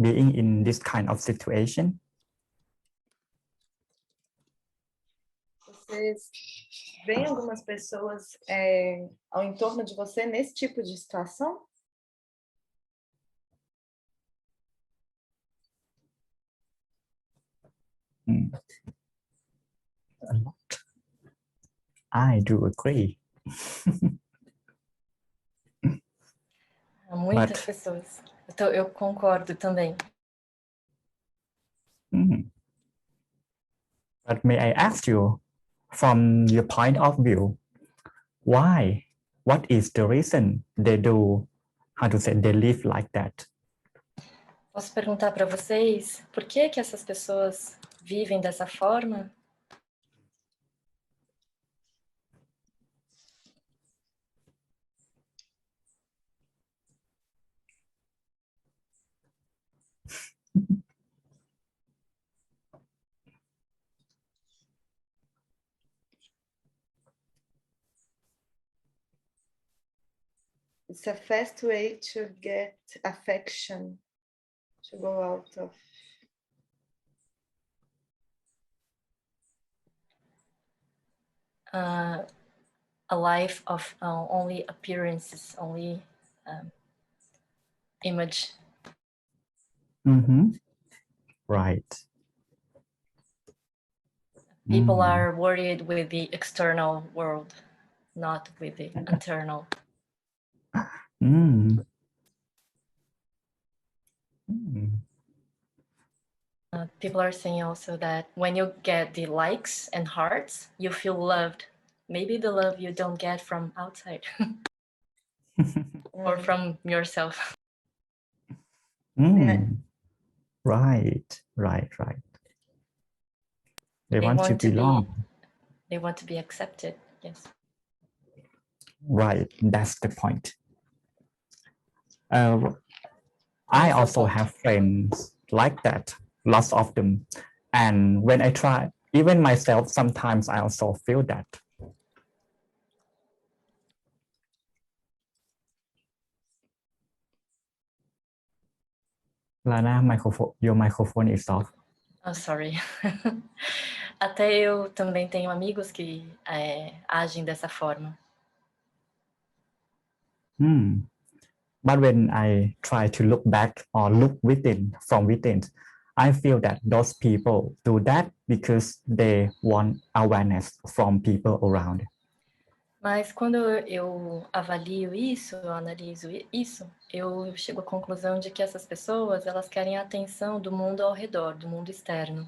being in this kind of situation? Vocês veem algumas pessoas ao entorno de você nesse tipo de situação? A lot. I do agree. Muitas pessoas. Eu concordo também. But may I ask you, from your point of view, why? What is the reason they do, how to say, they live like that? Posso perguntar para vocês por que essas pessoas vivem dessa forma? It's a fast way to get affection, to go out of. A life of only appearances, only image. Right. People are worried with the external world, not with the internal. People are saying also that when you get the likes and hearts, you feel loved. Maybe the love you don't get from outside or from yourself. Yeah. Right. They want to belong. They want to be accepted. Yes. Right. That's the point. I also have friends like that, lots of them. And when I try, even myself, sometimes I also feel that. Lana, your microphone is off. Oh, sorry. Até eu também tenho amigos que agem dessa forma. But when I try to look back or look within, from within, I feel that those people do that because they want awareness from people around. Mas quando eu avalio isso, eu analiso isso, eu chego à conclusão de que essas pessoas, elas querem a atenção do mundo ao redor, do mundo externo.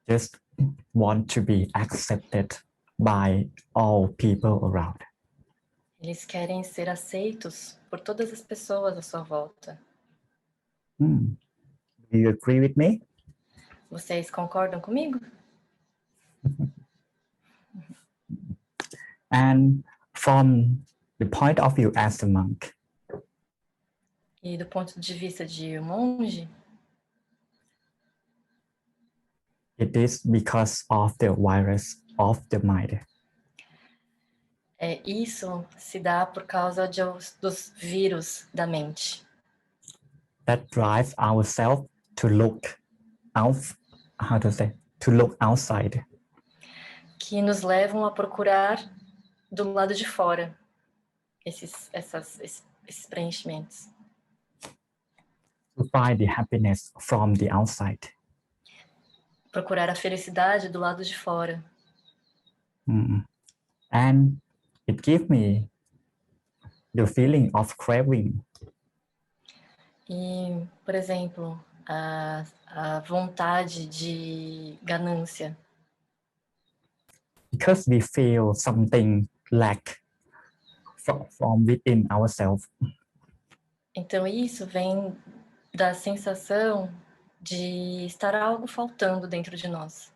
Just want to be accepted by all people around. Eles querem ser aceitos por todas as pessoas à sua volta. Do you agree with me? Vocês concordam comigo? And from the point of view as a monk, E do ponto de vista de monge, it is because of the virus of the mind. Isso se dá por causa dos vírus da mente. That drives ourselves to look out, to look outside. Que nos levam a procurar do lado de fora esses preenchimentos. To find the happiness from the outside. Procurar a felicidade do lado de fora. And it gives me the feeling of craving. E, por exemplo, a vontade de ganância. Because we feel something lack from within ourselves. Então isso vem da sensação de estar algo faltando dentro de nós.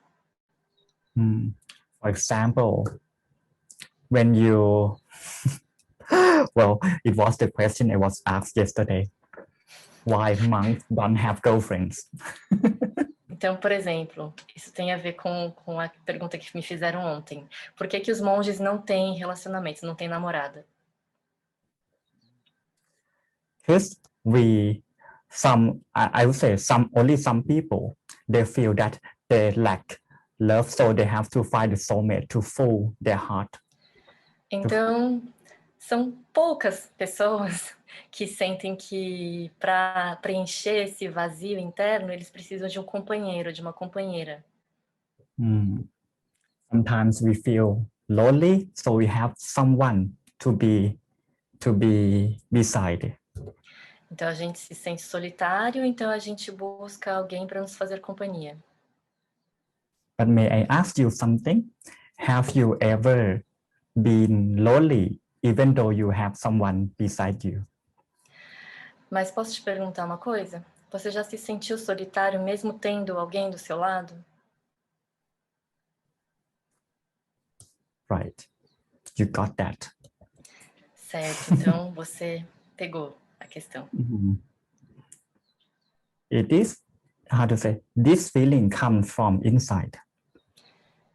For example, when you well, it was the question I was asked yesterday. Why monks don't have girlfriends? Então, por exemplo, isso tem a ver com a pergunta que me fizeram ontem. Por que os monges não têm relacionamentos, não têm namorada? Because I would say only some people, they feel that they lack love, so they have to find a soulmate to fill their heart. Então, são poucas pessoas que sentem que para preencher esse vazio interno, eles precisam de um companheiro, de uma companheira. Sometimes we feel lonely, so we have someone to be beside. Então a gente se sente solitário, então a gente busca alguém para nos fazer companhia. But may I ask you something? Have you ever been lonely even though you have someone beside you? Mas posso te perguntar uma coisa? Você já se sentiu solitário mesmo tendo alguém do seu lado? Right. You got that. Certo, então você pegou a questão. It is, how to say, this feeling comes from inside.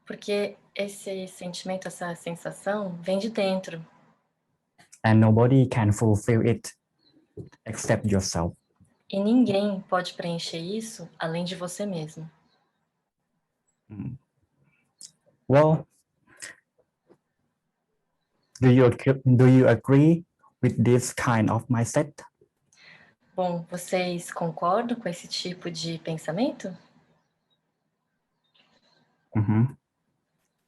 Porque esse sentimento, essa sensação, vem de dentro. And nobody can fulfill it except yourself. E ninguém pode preencher isso além de você mesmo. Well, do you agree with this kind of mindset? Bom, vocês concordam com esse tipo de pensamento?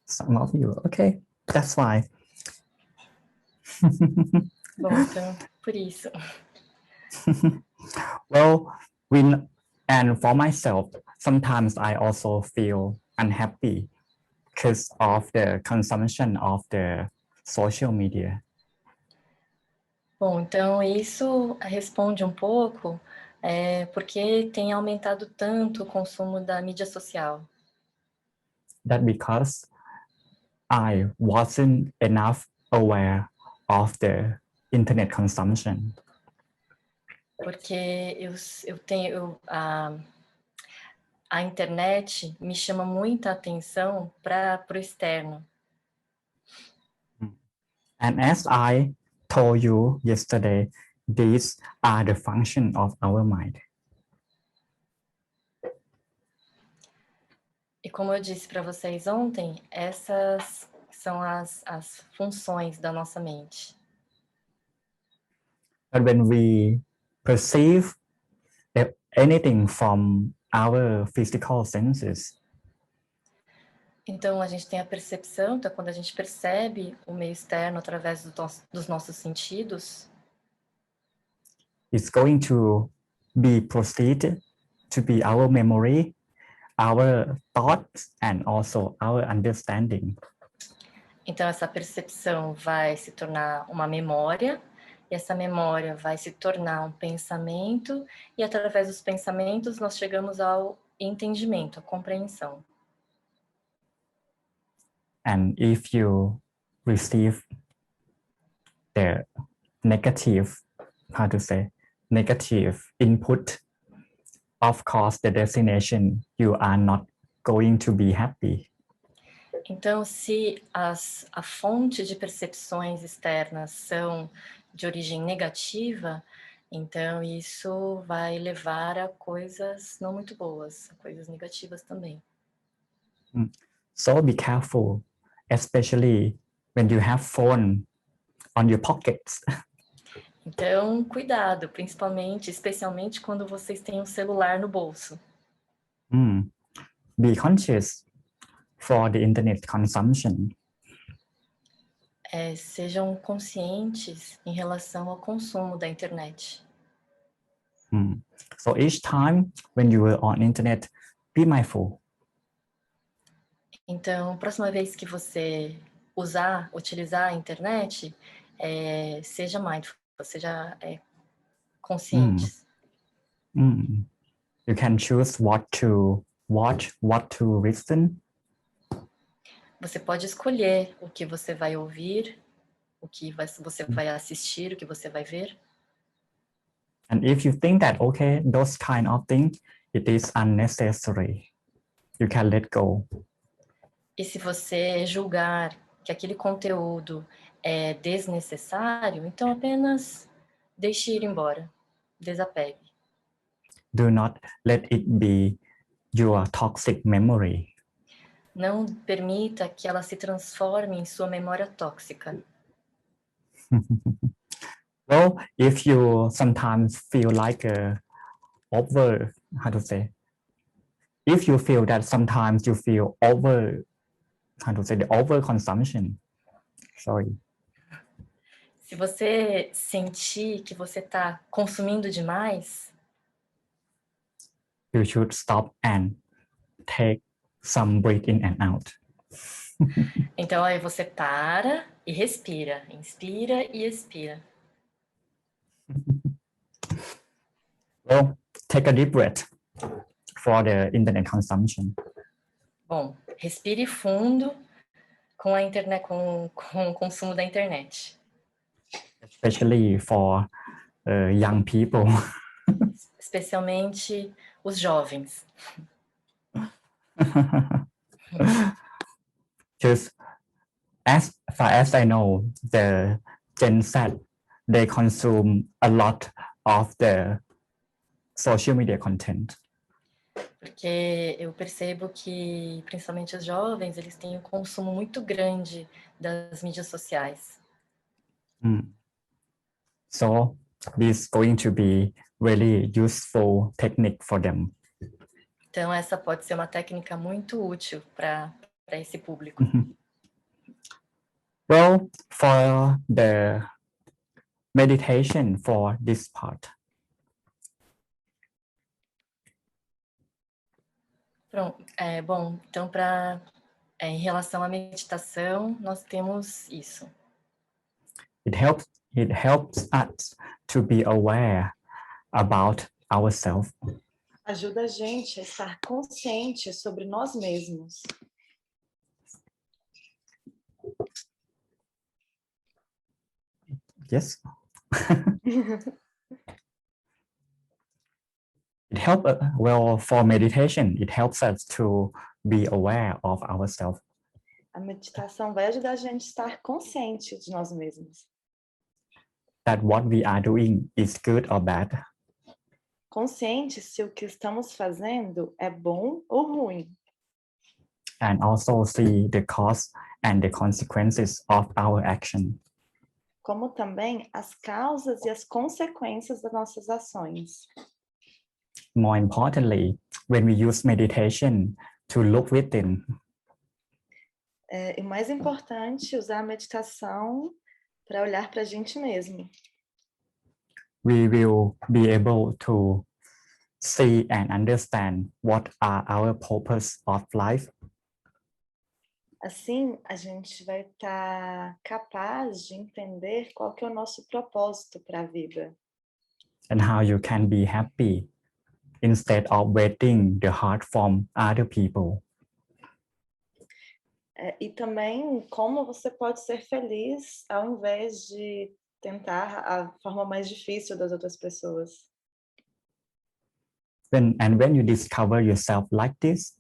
Some of you, okay, that's fine. Bom, então, por isso. Well, and for myself, sometimes I also feel unhappy because of the consumption of the social media. Bom, então isso responde um pouco porque tem aumentado tanto o consumo da mídia social. That because I wasn't enough aware of the internet consumption. Porque a internet me chama muita atenção para o externo. And as I told you yesterday, these are the function of our mind. E como eu disse para vocês ontem, essas são as funções da nossa mente. But when we perceive anything from our physical senses, Então, a gente tem a percepção, então quando a gente percebe o meio externo através dos nossos sentidos, it's going to be proceeded to be our memory, our thoughts, and also our understanding. então essa percepção vai se tornar uma memória, e essa memória vai se tornar um pensamento, e através dos pensamentos nós chegamos ao entendimento, à compreensão. And if you receive the negative, how to say, negative input, of course, the destination, you are not going to be happy. Então, se a fonte de percepções externas são de origem negativa, então isso vai levar a coisas não muito boas, a coisas negativas também. So be careful, especially when you have phone on your pockets. Então, cuidado, especialmente quando vocês têm um celular no bolso. Be conscious for the internet consumption. Sejam conscientes em relação ao consumo da internet. So each time when you are on internet, be mindful. Então, próxima vez que você utilizar a internet, seja mindful, seja consciente. You can choose what to watch, what to listen. Você pode escolher o que você vai ouvir, você vai assistir, o que você vai ver. And if you think that, okay, those kind of things, it is unnecessary, you can let go. E se você julgar que aquele conteúdo é desnecessário, então apenas deixe ir embora, desapegue. Do not let it be your toxic memory. Não permita que ela se transforme em sua memória tóxica. Well, if you sometimes feel like if you feel that sometimes you feel the overconsumption, sorry. Se você sentir que você está consumindo demais, you should stop and take some breath in and out. então aí você para e respira, inspira e expira. Well, take a deep breath for the internet consumption. Bom, respire fundo com a internet, com o consumo da internet. Especially for young people. Especialmente os jovens. Just as far as I know, the Gen Z, they consume a lot of the social media content. Porque eu percebo que, principalmente os jovens, eles têm um consumo muito grande das mídias sociais. So this is going to be really useful technique for them. Então, essa pode ser uma técnica muito útil para esse público. Well, for the meditation for this part, Pronto, bom, então, em relação à meditação, nós temos isso. it helps us to be aware about ourselves. Ajuda a gente a estar consciente sobre nós mesmos. Yes. It helps, well, for meditation, it helps us to be aware of ourselves. A meditação vai ajudar a gente a estar consciente de nós mesmos. That what we are doing is good or bad. Consciente se o que estamos fazendo é bom ou ruim. And also see the cause and the consequences of our action. Como também as causas e as consequências das nossas ações. More importantly, when we use meditation to look within, E mais importante, usar a meditação para olhar para a gente mesmo. we will be able to see and understand what are our purpose of life. Assim, a gente vai estar capaz de entender qual que é o nosso propósito para a vida. And how you can be happy instead of waiting the heart from other people. E também como você pode ser feliz ao invés de tentar a forma mais difícil das outras pessoas. When you discover yourself like this,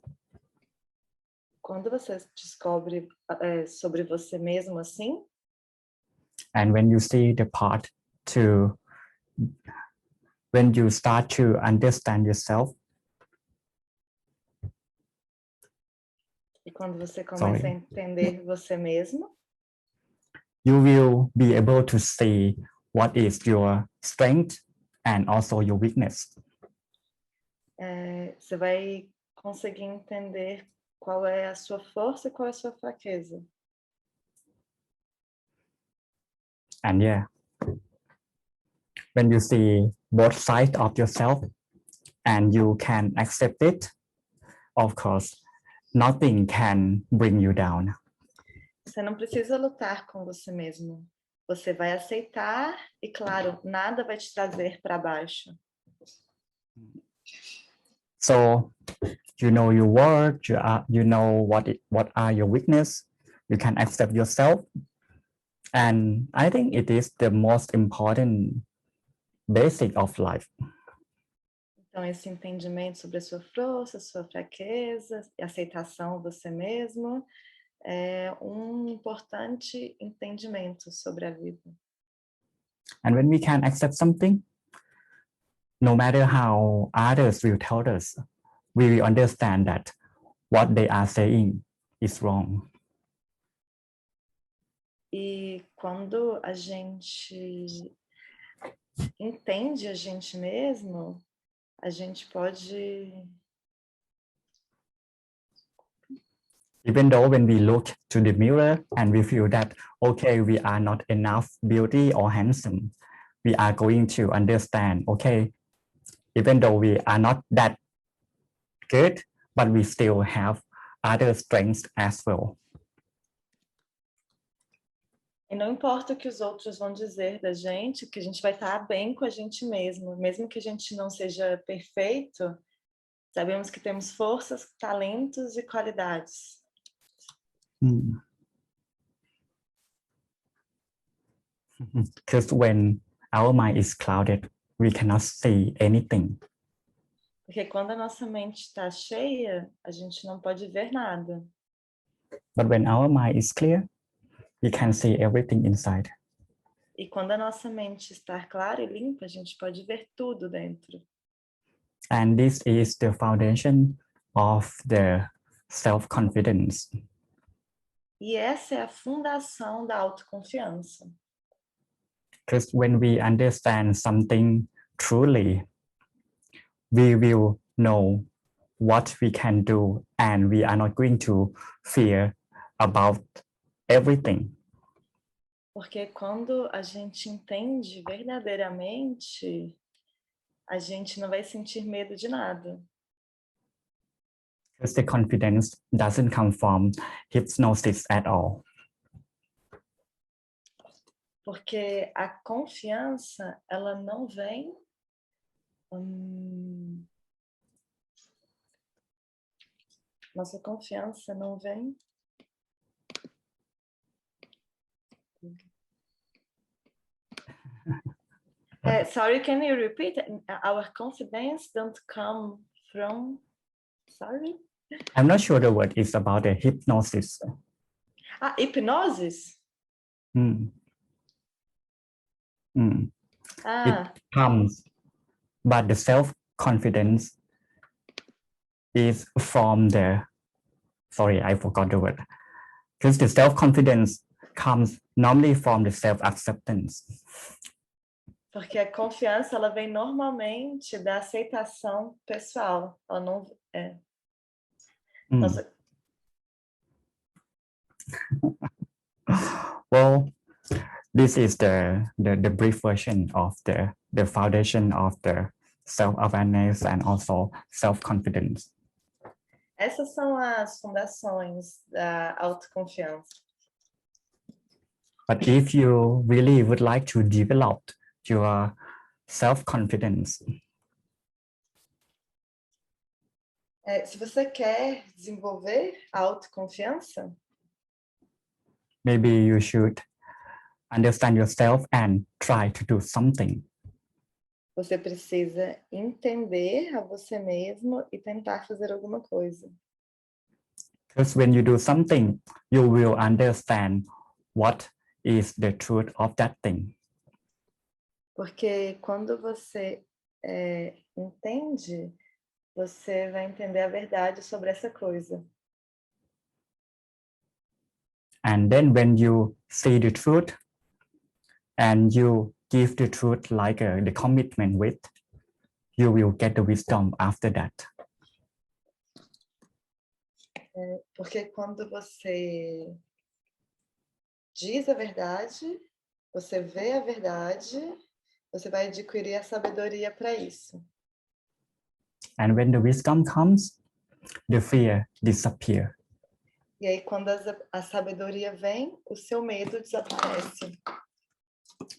Quando você descobre sobre você mesmo assim, and when you see the part to, when you start to understand yourself, e quando você começa a entender você mesmo, you will be able to see what is your strength and also your weakness. Você vai conseguir entender qual é a sua força e qual é a sua fraqueza. And yeah, when you see both sides of yourself and you can accept it, of course, nothing can bring you down. Você não precisa lutar com você mesmo. Você vai aceitar e, claro, nada vai te trazer para baixo. So, you know your worth, you know what are your weakness, you can accept yourself. And I think it is the most important basic of life. Então, esse entendimento sobre a sua força, sua fraqueza, e aceitação de você mesmo, é um importante entendimento sobre a vida. And when we can accept something, no matter how others will tell us, we will understand that what they are saying is wrong. E quando a gente entende a gente mesmo, a gente pode... Even though when we look to the mirror and we feel that, okay, we are not enough beauty or handsome, we are going to understand, okay, even though we are not that good, but we still have other strengths as well. E não importa o que os outros vão dizer da gente, que a gente vai estar bem com a gente mesmo que a gente não seja perfeito, sabemos que temos forças, talentos e qualidades. Because when our mind is clouded, we cannot see anything. Porque quando a nossa mente está cheia, a gente não pode ver nada. But when our mind is clear, we can see everything inside. E quando a nossa mente está clara e limpa, a gente pode ver tudo dentro. And this is the foundation of the self-confidence. E essa é a fundação da autoconfiança. Because when we understand something truly, we will know what we can do and we are not going to fear about everything. Porque quando a gente entende verdadeiramente, a gente não vai sentir medo de nada. Because the confidence doesn't come from hypnosis at all. Porque a confiança, ela não vem... Nossa confiança não vem... Sorry, can you repeat? Our confidence don't come from... Sorry? I'm not sure the word is about the hypnosis. Hipnosis? It comes, but the self-confidence is from the, sorry, I forgot the word. Because the self-confidence comes normally from the self-acceptance. Porque a confiança, ela vem normalmente da aceitação pessoal. Ela não é. Nossa. Well, this is the brief version of the foundation of the self-awareness and also self-confidence. Essas são as fundações da autoconfiança. But if you really would like to develop your self-confidence, se você quer desenvolver a autoconfiança, maybe you should understand yourself and try to do something. Você precisa entender a você mesmo e tentar fazer alguma coisa. Because when you do something, you will understand what is the truth of that thing. Porque quando você entende, você vai entender a verdade sobre essa coisa. And then when you see the truth and you give the truth like the commitment with, you will get the wisdom after that. Porque quando você diz a verdade, você vê a verdade, você vai adquirir a sabedoria para isso. And when the wisdom comes, the fear disappears. E aí, quando a sabedoria vem, o seu medo desaparece.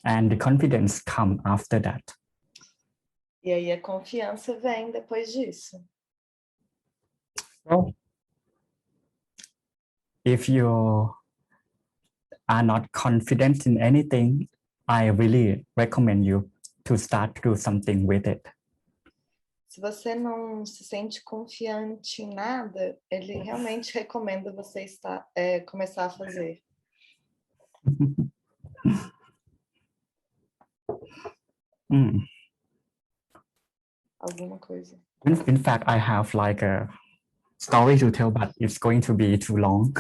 And the confidence comes after that. E aí, a confiança vem depois disso. So, if you are not confident in anything, I really recommend you to start to do something with it. Se você não se sente confiante em nada, ele realmente recomenda você começar a fazer. Alguma coisa. In fact, I have like a story to tell, but it's going to be too long.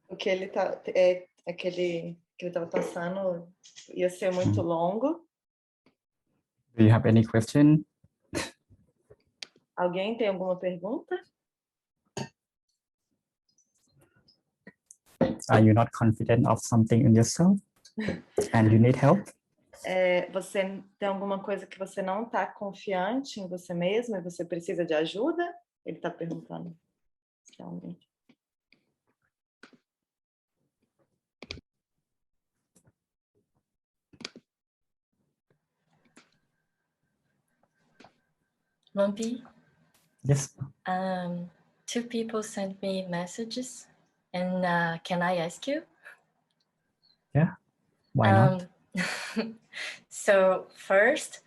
O que ele aquele que ele estava passando ia ser muito longo. Do you have any question? Alguém tem alguma pergunta? Are you not confident of something in yourself and you need help? Você tem alguma coisa que você não está confiante em você mesmo e você precisa de ajuda? Ele está perguntando. Realmente. Lumpy, Yes. two people sent me messages, and can I ask you? Yeah. Why not? So first,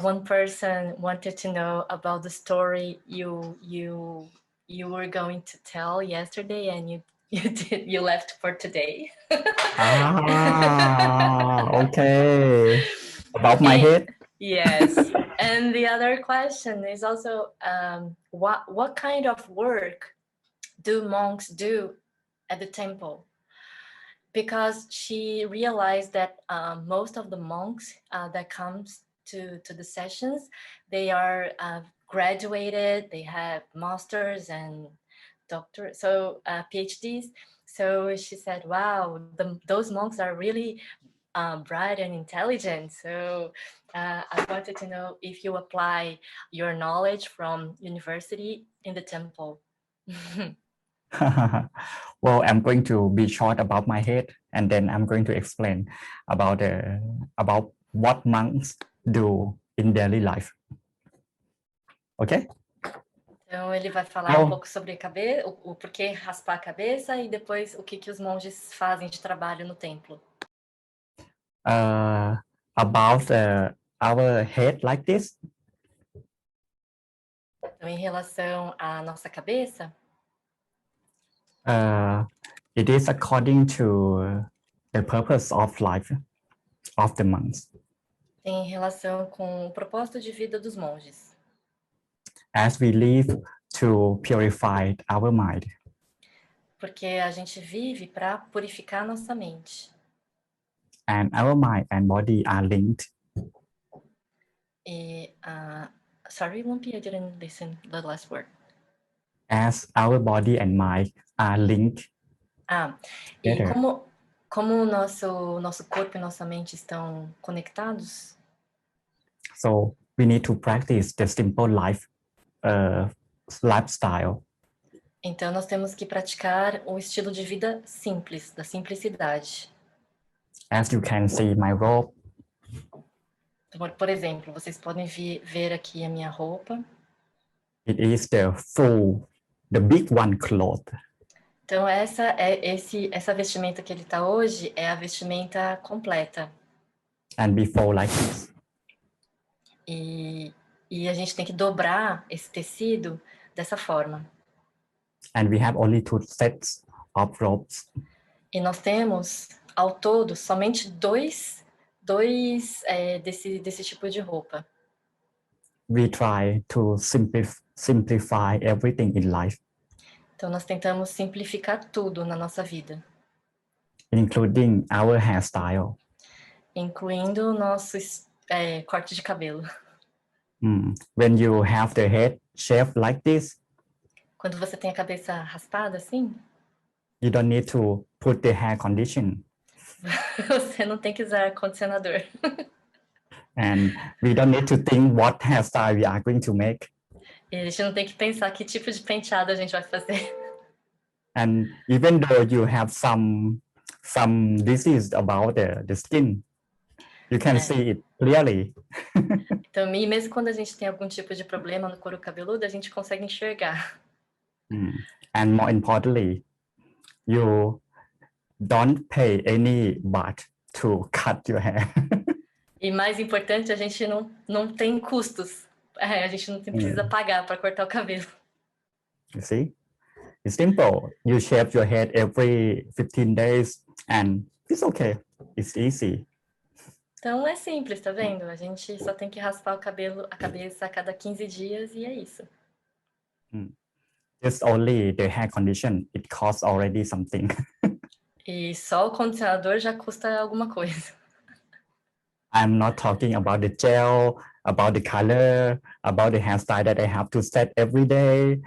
one person wanted to know about the story you were going to tell yesterday, and you left for today. Okay. About my head? Yes. And the other question is also, what kind of work do monks do at the temple? Because she realized that most of the monks that comes to the sessions, they are graduated, they have masters and doctors, so PhDs. So she said, wow, those monks are really bright and intelligent. So I wanted to know if you apply your knowledge from university in the temple. Well, I'm going to be short about my head, and then I'm going to explain about what monks do in daily life. Okay? Então ele vai falar um pouco sobre o porquê raspar a cabeça e depois o que os monges fazem de trabalho no templo. About our head like this. Então, em relação à nossa cabeça, it is according to the purpose of life of the monks. tem relação com o propósito de vida dos monges. As we live to purify our mind. Porque a gente vive para purificar nossa mente. And our mind and body are linked. E, sorry, Lumpy, I didn't listen the last word. As our body and mind are linked. E como o nosso corpo e nossa mente estão conectados? So we need to practice the simple lifestyle. Então nós temos que praticar o estilo de vida simples, da simplicidade. As you can see my robe. Por exemplo, vocês podem ver aqui a minha roupa. It is the big one cloth. Então essa vestimenta que ele está hoje é a vestimenta completa. And before like this. E a gente tem que dobrar esse tecido dessa forma. And we have only 2 sets of robes. E nós temos, ao todo, somente dois desse tipo de roupa. We try to simplify everything in life. Então, nós tentamos simplificar tudo na nossa vida. Including our hairstyle. Incluindo o nosso corte de cabelo. When you have the head shaved like this, quando você tem a cabeça raspada assim, you don't need to put the hair condition. Você não tem que usar condicionador. And we don't need to think what hairstyle we are going to make. E a gente não tem que pensar que tipo de penteado a gente vai fazer. And even though you have some disease about the skin, you can see it clearly. Então, e mesmo quando a gente tem algum tipo de problema no couro cabeludo, a gente consegue enxergar. And more importantly, you don't pay any baht to cut your hair. E mais importante, a gente não tem custos. A gente não precisa pagar para cortar o cabelo. You see? It's simple. You shave your head every 15 days and it's okay. It's easy. Então é simples, tá vendo? A gente só tem que raspar a cabeça a cada 15 dias e é isso. Just only the hair condition, it costs already something. E só o condicionador já custa alguma coisa. I'm not talking about the gel, about the color, about the hairstyle that I have to set every day.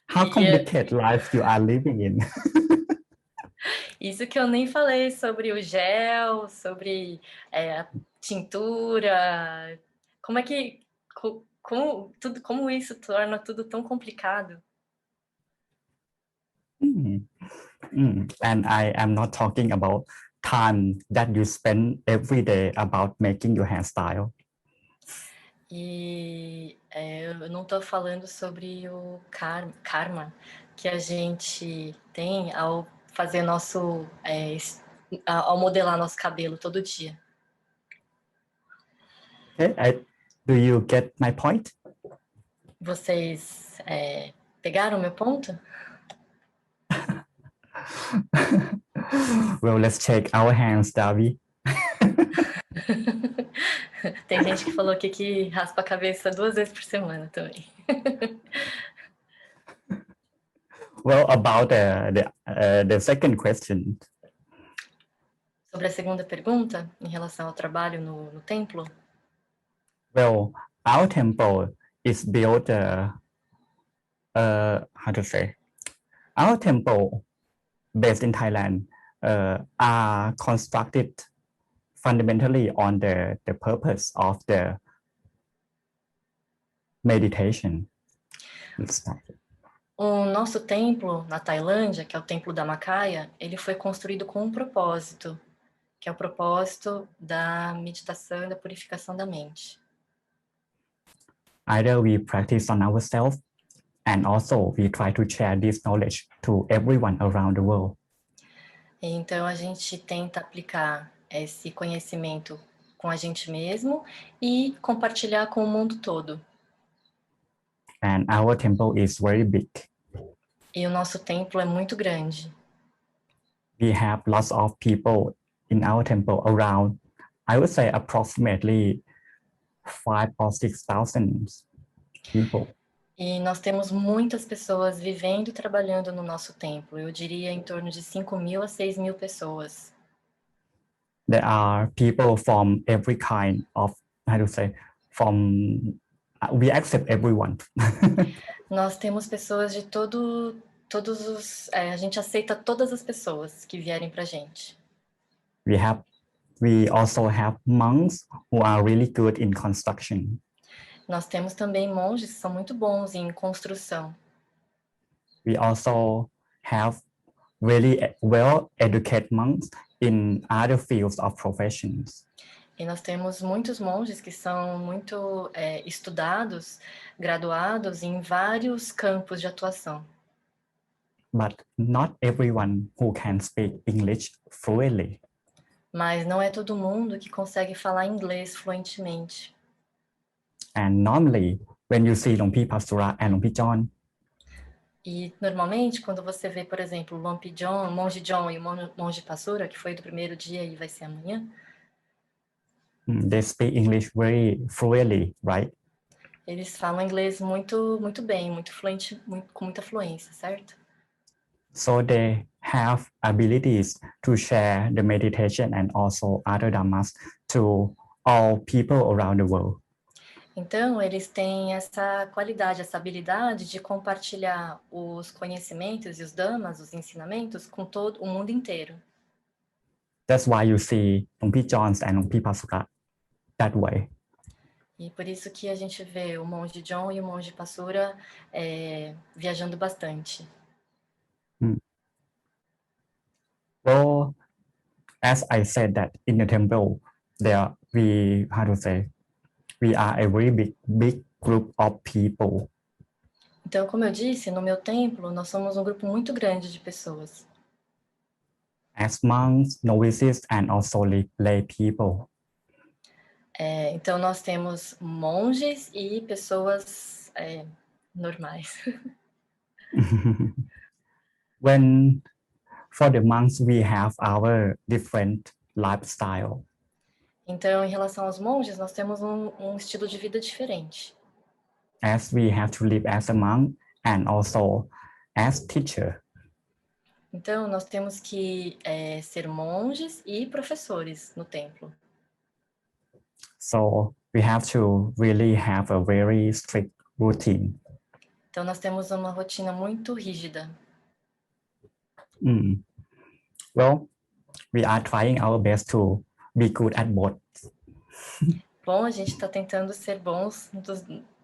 How complicated life you are living in. Isso que eu nem falei sobre o gel, sobre a tintura. Como isso torna tudo tão complicado? And I am not talking about time that you spend every day about making your hairstyle. E eu não estou falando sobre o karma que a gente tem ao fazer ao modelar nosso cabelo todo dia. Okay, do you get my point? Vocês pegaram meu ponto? Well, let's shake our hands, Davi. Tem gente que falou aqui que raspa a cabeça 2 vezes por semana também. Well, about the second question. Sobre a segunda pergunta, em relação ao trabalho no templo. Well, our temple is built, how to say, our temple based in Thailand are constructed fundamentally on the purpose of the meditation. O nosso templo na Tailândia, que é o templo Dhammakaya, ele foi construído com um propósito, que é o propósito da meditação e da purificação da mente. Either we practice on ourselves and also we try to share this knowledge to everyone around the world. Então a gente tenta aplicar esse conhecimento com a gente mesmo e compartilhar com o mundo todo. And our temple is very big. E o nosso templo é muito grande. We have lots of people in our temple around, I would say approximately 5,000 or 6,000 people. E nós temos muitas pessoas vivendo e trabalhando no nosso templo. Eu diria em torno de 5.000 a 6.000 pessoas. There are people from every kind of, how to say, we accept everyone. Nós temos pessoas de todos os... a gente aceita todas as pessoas que vierem pra gente. We also have monks who are really good in construction. Nós temos também monges que são muito bons em construção. We also have really well-educated monks in other fields of professions. E nós temos muitos monges que são muito estudados, graduados em vários campos de atuação. But not everyone who can speak English fluently. Mas não é todo mundo que consegue falar inglês fluentemente. And normally, when you see Longpi Pastura and Longpi John, e normalmente, quando você vê, por exemplo, o monge John e o monge Pasura, que foi do primeiro dia e vai ser amanhã, they speak English very fluently, right? Eles falam inglês muito bem, muito fluente, com muita fluência, certo? So they have abilities to share the meditation and also other dhammas to all people around the world. Então, eles têm essa qualidade, essa habilidade de compartilhar os conhecimentos e os dhammas, os ensinamentos, com todo o mundo inteiro. That's why you see Longpi Johns and Longpi Pasura that way. E por isso que a gente vê o monge John e o monge Pasura viajando bastante. So, as I said that in the temple, we are a very big group of people. Então, como eu disse, no meu templo, nós somos um grupo muito grande de pessoas. As monks, novices, and also lay people. Então, nós temos monges e pessoas normais. For the monks, we have our different lifestyle. Então, em relação aos monges, nós temos um estilo de vida diferente. As we have to live as a monk and also as teacher. Então, nós temos que ser monges e professores no templo. So we have to really have a very strict routine. Então, nós temos uma rotina muito rígida. Well, we are trying our best to be good at both. Bom, a gente está tentando ser bons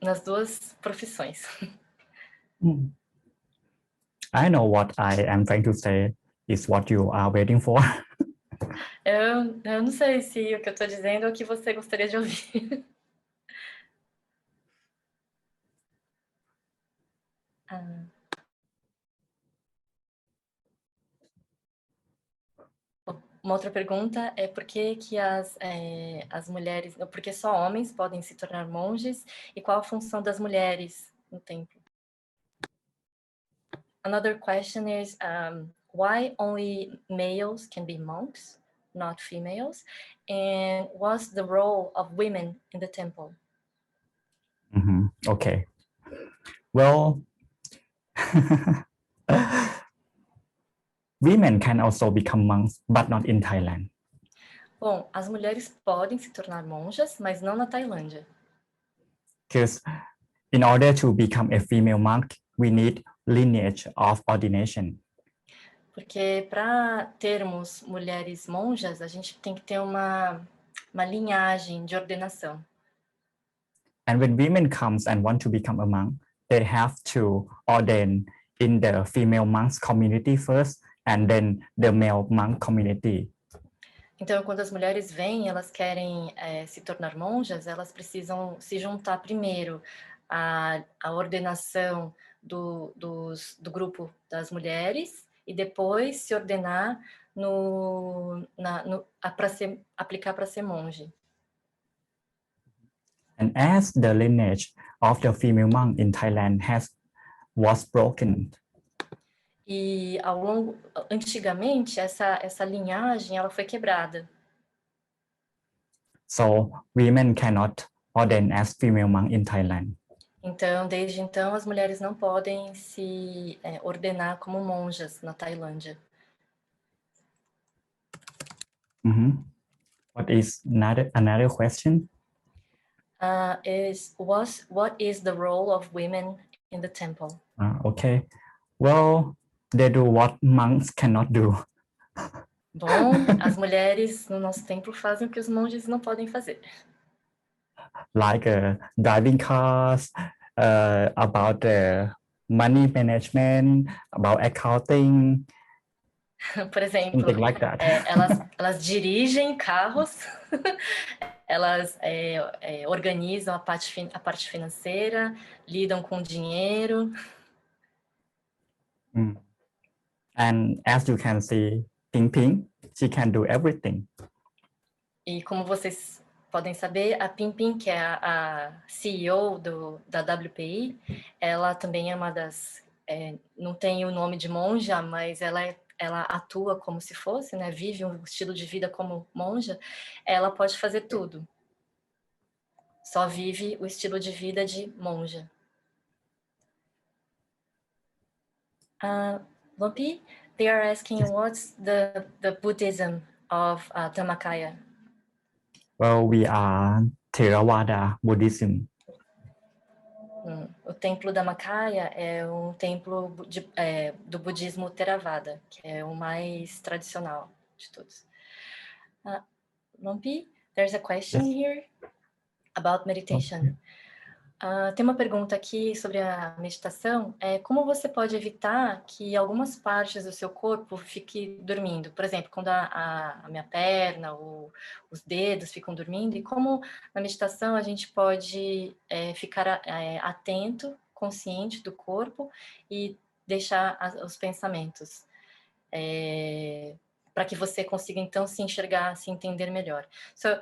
nas duas profissões. I know what I am trying to say is what you are waiting for. Eu não sei se o que eu estou dizendo é o que você gostaria de ouvir. Uma outra pergunta é por que as mulheres, por que só homens podem se tornar monges e qual a função das mulheres no templo? Another question is why only males can be monks, not females, and what's the role of women in the temple? Okay. Well, women can also become monks, but not in Thailand. Bom, as mulheres podem se tornar monjas, mas não na Tailândia. Because in order to become a female monk, we need lineage of ordination. Porque para termos mulheres monjas, a gente tem que ter uma linhagem de ordenação. And when women comes and want to become a monk, they have to ordain in the female monks community first, and then the male monk community. Então, quando as mulheres vêm, elas querem se tornar monjas, elas precisam se juntar primeiro à ordenação do grupo das mulheres e depois se ordenar para aplicar para ser monge. And as the lineage of the female monk in Thailand was broken, E antigamente essa linhagem ela foi quebrada. so women cannot ordain as female monk in Thailand. Então, desde então, as mulheres não podem se ordenar como monjas na Tailândia. What is another question? What is the role of women in the temple? Okay. Well, they do what monks cannot do. Bom, as mulheres no nosso templo fazem o que os monges não podem fazer. Like driving cars, about the money management, about accounting. Por exemplo, something like that. Elas dirigem carros, elas organizam a parte financeira, lidam com dinheiro. And as you can see, Ping, she can do everything. E como vocês podem saber, a Ping, que é a CEO da WPI, ela também é uma das... não tem o nome de monja, mas ela atua como se fosse, né? Vive um estilo de vida como monja. Ela pode fazer tudo. Só vive o estilo de vida de monja. Lumpy, they are asking what's the Buddhism of Dhammakaya. Well, we are Theravada Buddhism. O templo Dhammakaya é um templo do budismo Theravada, que é o mais tradicional de todos. Lumpy, there's a question here about meditation. Okay. Tem uma pergunta aqui sobre a meditação. Como você pode evitar que algumas partes do seu corpo fiquem dormindo? Por exemplo, quando a minha perna ou os dedos ficam dormindo. E como na meditação a gente pode ficar atento, consciente do corpo e deixar os pensamentos. Para que você consiga, então, se enxergar, se entender melhor. So,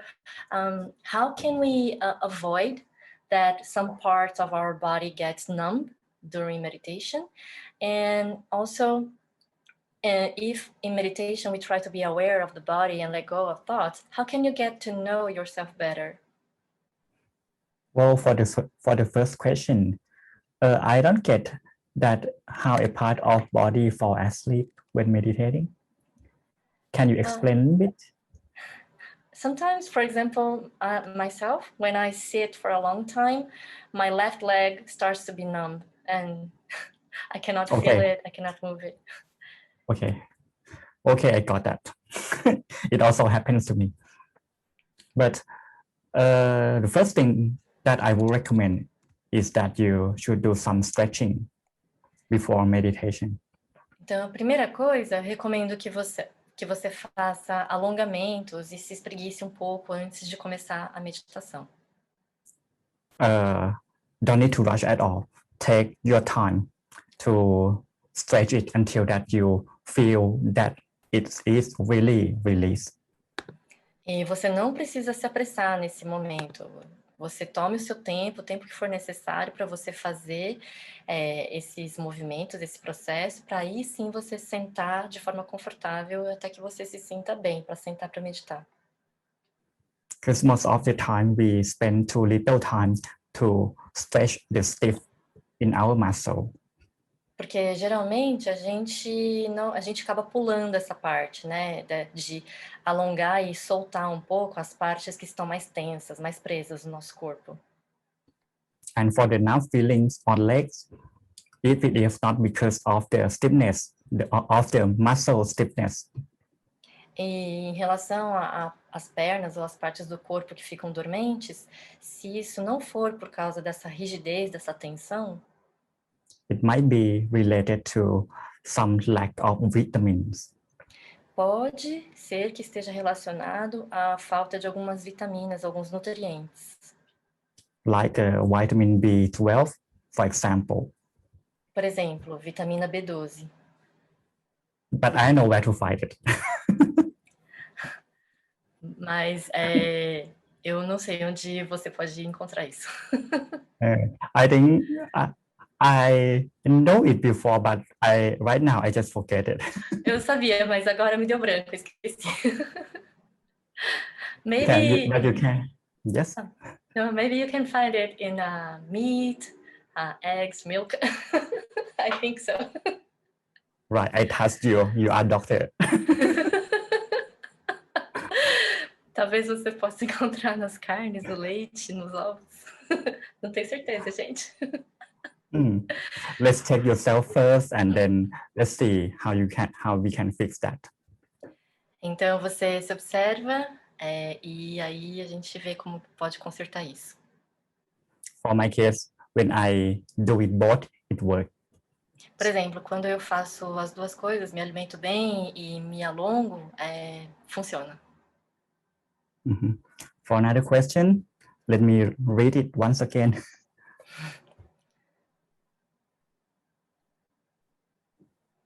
how can we avoid that some parts of our body gets numb during meditation? And also, if in meditation we try to be aware of the body and let go of thoughts, how can you get to know yourself better? Well, for the first question, I don't get that how a part of body fall asleep when meditating. Can you explain a bit? Sometimes, for example, myself, when I sit for a long time, my left leg starts to be numb and I cannot feel it, I cannot move it. Okay, I got that. It also happens to me. But the first thing that I would recommend is that you should do some stretching before meditation. Então, a primeira coisa, eu recomendo que você faça alongamentos e se espreguice um pouco antes de começar a meditação. Don't need to rush at all. Take your time to stretch it until that you feel that it is really released. E você não precisa se apressar nesse momento. Você tome o seu tempo, o tempo que for necessário para você fazer esses movimentos, esse processo, para aí sim você sentar de forma confortável até que você se sinta bem, para sentar para meditar. Because most of the time we spend too little time to stretch the stiff in our muscle. Porque geralmente a gente acaba pulando essa parte, né, de alongar e soltar um pouco as partes que estão mais tensas, mais presas no nosso corpo. And for the numb feelings on legs, if it is not because of the stiffness, of the muscle stiffness, E em relação às pernas ou às partes do corpo que ficam dormentes, se isso não for por causa dessa rigidez, dessa tensão, it might be related to some lack of vitamins. pode ser que esteja relacionado à falta de algumas vitaminas, alguns nutrientes. Like vitamin B12, for example. Por exemplo, vitamina B12. But I know where to find it. Mas eu não sei onde você pode encontrar isso. I think I know it before, but right now I just forget it. Eu sabia, mas agora me deu branco, esqueci. But you can. Yes. No, maybe you can find it in meat, eggs, milk. I think so. Right, I trust you. You are doctor. Talvez você possa encontrar nas carnes, no leite, nos ovos. Não tenho certeza, gente. Let's check yourself first, and then let's see how we can fix that. Então você se observa e aí a gente vê como pode consertar isso. For my case, when I do it both, it works. Por exemplo, quando eu faço as duas coisas, me alimento bem e me alongo, funciona. For another question, let me read it once again.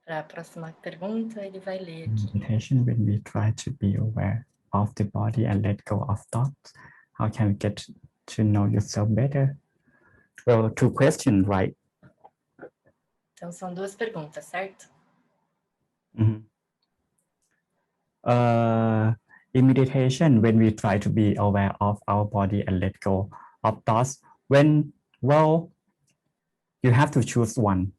Para a próxima pergunta, ele vai ler aqui. Meditation, when we try to be aware of the body and let go of thoughts, how can we get to know yourself better? Well, two questions, right? Então, são duas perguntas, certo? In meditation, when we try to be aware of our body and let go of thoughts, you have to choose one.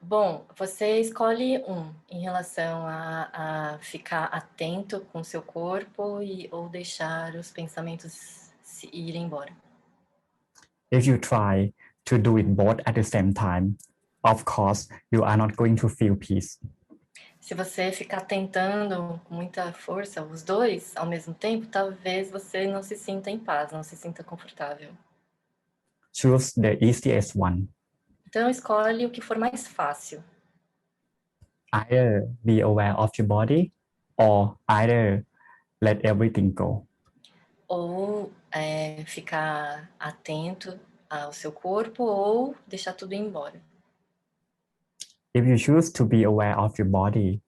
Bom, você escolhe em relação a ficar atento com o seu corpo ou deixar os pensamentos irem embora. If you try to do it both at the same time, of course, you are not going to feel peace. Se você ficar tentando com muita força os dois ao mesmo tempo, talvez você não se sinta em paz, não se sinta confortável. Choose the easiest one. Então, escolhe o que for mais fácil. Either be aware of your body or either let everything go. Ou ficar atento ao seu corpo ou deixar tudo ir embora. If you choose to be aware of your body,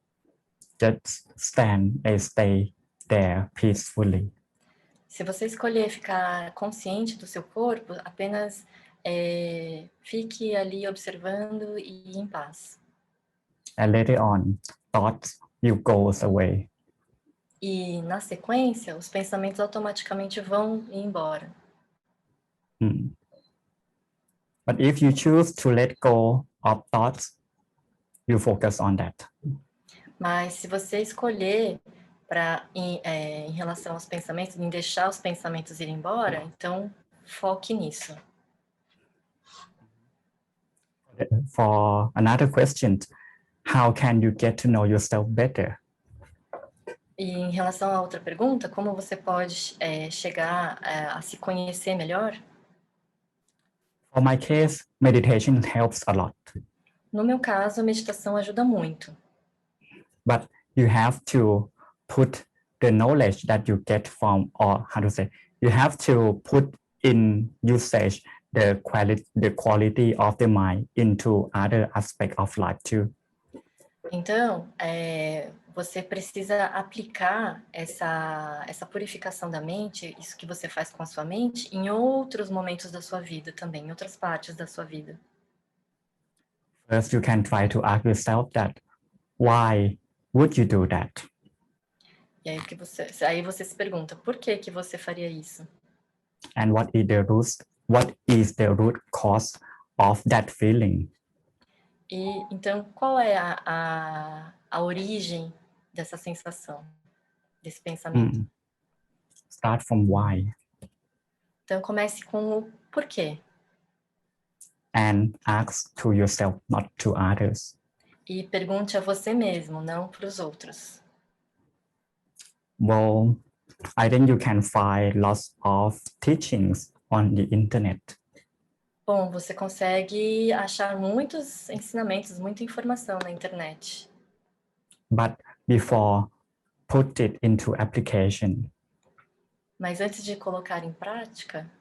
just stand and stay there peacefully. Se você escolher ficar consciente do seu corpo, apenas fique ali observando e em paz. And later on, thoughts will go away. E na sequência, os pensamentos automaticamente vão ir embora. But if you choose to let go of thoughts, you focus on that. Mas se você escolher em relação aos pensamentos, em deixar os pensamentos ir embora, então foque nisso. For another question, how can you get to know yourself better? E em relação a outra pergunta, como você pode chegar a se conhecer melhor? For my case, meditation helps a lot. No meu caso, a meditação ajuda muito. But you have to put the knowledge that you get from, or how to say, you have to put in usage the quality of the mind into other aspects of life too. Então, você precisa aplicar essa purificação da mente, isso que você faz com a sua mente, em outros momentos da sua vida também, em outras partes da sua vida. First, you can try to ask yourself that, why would you do that? E aí você se pergunta, por que que você faria isso? And what is the root cause of that feeling? E então, qual é a origem dessa sensação, desse pensamento? Start from why. Então, comece com o porquê. And ask to yourself, not to others. E pergunte a você mesmo, não para os outros. Well, I think you can find lots of teachings on the internet. Bom, você consegue achar muitos ensinamentos, muita informação na internet. But before put it into application, Mas antes de colocar em prática,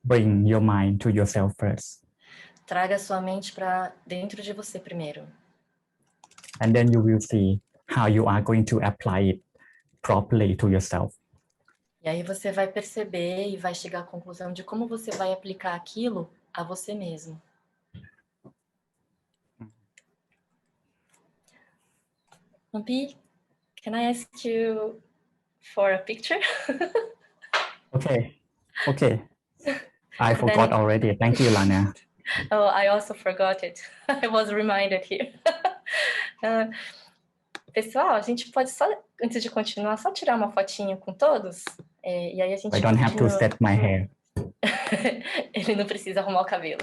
bring your mind to yourself first. traga sua mente para dentro de você primeiro. And then you will see how you are going to apply it properly to yourself. E aí você vai perceber e vai chegar à conclusão de como você vai aplicar aquilo a você mesmo. Lampi, can I ask you for a picture? Okay. I forgot already. Thank you, Lana. Oh, I also forgot it. I was reminded here. Pessoal, a gente pode só, antes de continuar, só tirar uma fotinho com todos? E aí a gente I don't have to set my hair. Ele não precisa arrumar o cabelo.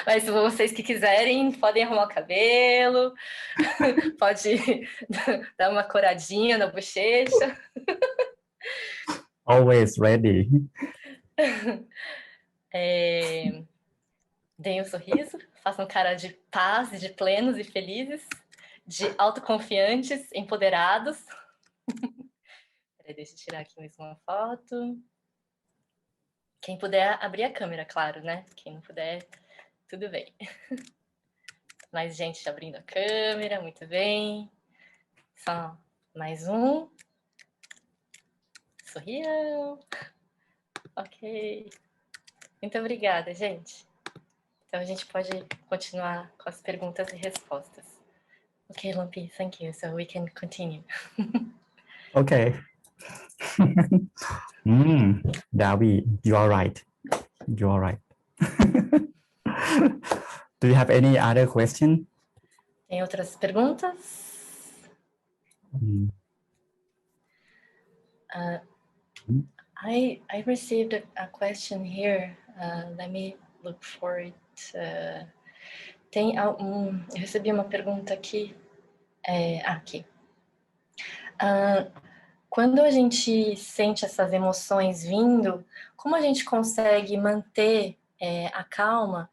Mas se vocês que quiserem, podem arrumar o cabelo, pode dar uma coradinha na bochecha. Always ready. Deem um sorriso, façam cara de paz, de plenos e felizes, de autoconfiantes, empoderados. Peraí, deixa eu tirar aqui mais uma foto. Quem puder abrir a câmera, claro, né? Quem não puder, tudo bem. Mais gente abrindo a câmera, muito bem. Só mais um. Sorriam. Ok. Muito obrigada, gente. Então a gente pode continuar com as perguntas e respostas. Ok, Lampi, thank you. So we can continue. Okay. Davi, you are right. You are right. Do you have any other question? Tem outras perguntas? I received a question here. Let me look for it. Eu recebi uma pergunta aqui. Aqui. Quando a gente sente essas emoções vindo, como a gente consegue manter a calma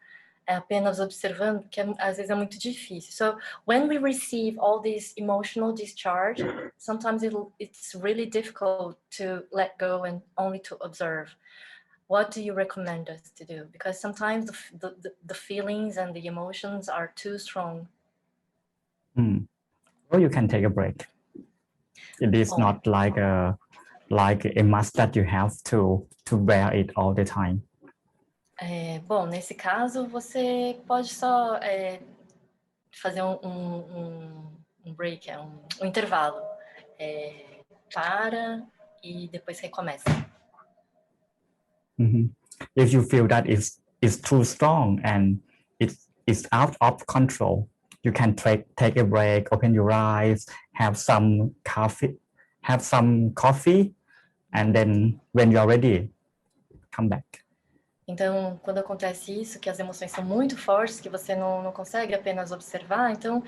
apenas observando? Porque às vezes é muito difícil. So, when we receive all this emotional discharge, sometimes it's really difficult to let go and only to observe. What do you recommend us to do? Because sometimes the feelings and the emotions are too strong. Well, you can take a break. It is not like a must that you have to bear it all the time. Bom, nesse caso, você pode só fazer um break, um intervalo. Para e depois recomeça. If you feel that it's too strong and it's out of control, you can take a break, open your eyes, have some coffee, and then when you're ready, come back. Então, quando acontece isso, que as emoções são muito fortes, que você não consegue apenas observar, então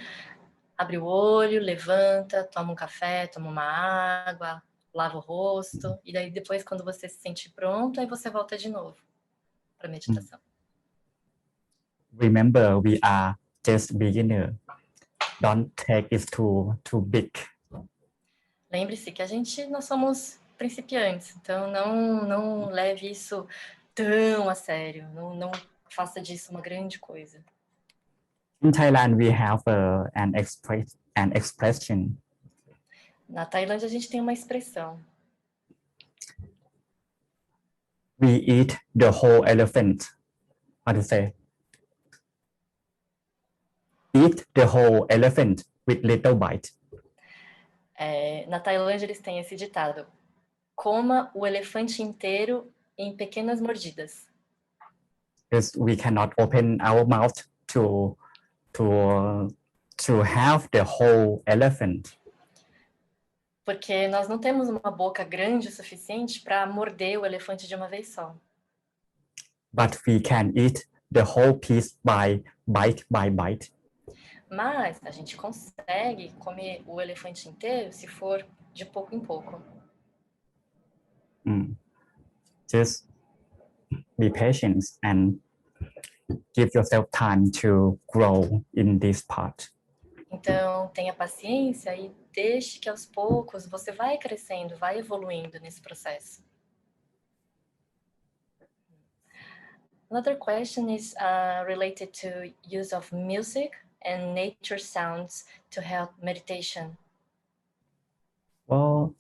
abre o olho, levanta, toma um café, toma uma água, lava o rosto, e daí depois, quando você se sentir pronto, aí você volta de novo para a meditação. Remember, we are just beginner. Don't take it too big. Lembre-se que nós somos principiantes, então não leve isso tão a sério. Não faça disso uma grande coisa. In Thailand, we have an expression. Na Tailândia, a gente tem uma expressão. We eat the whole elephant. How to say? Eat the whole elephant with little bite. Na Tailândia, eles têm esse ditado. Coma o elefante inteiro em pequenas mordidas. Because we cannot open our mouth to have the whole elephant. Porque nós não temos uma boca grande o suficiente para morder o elefante de uma vez só. But we can eat the whole piece by bite. Mas a gente consegue comer o elefante inteiro se for de pouco em pouco. Just be patient and give yourself time to grow in this part. Então, tenha paciência e deixe que aos poucos você vai crescendo, vai evoluindo nesse processo. Another question is related to use of music and nature sounds to help meditation. Well,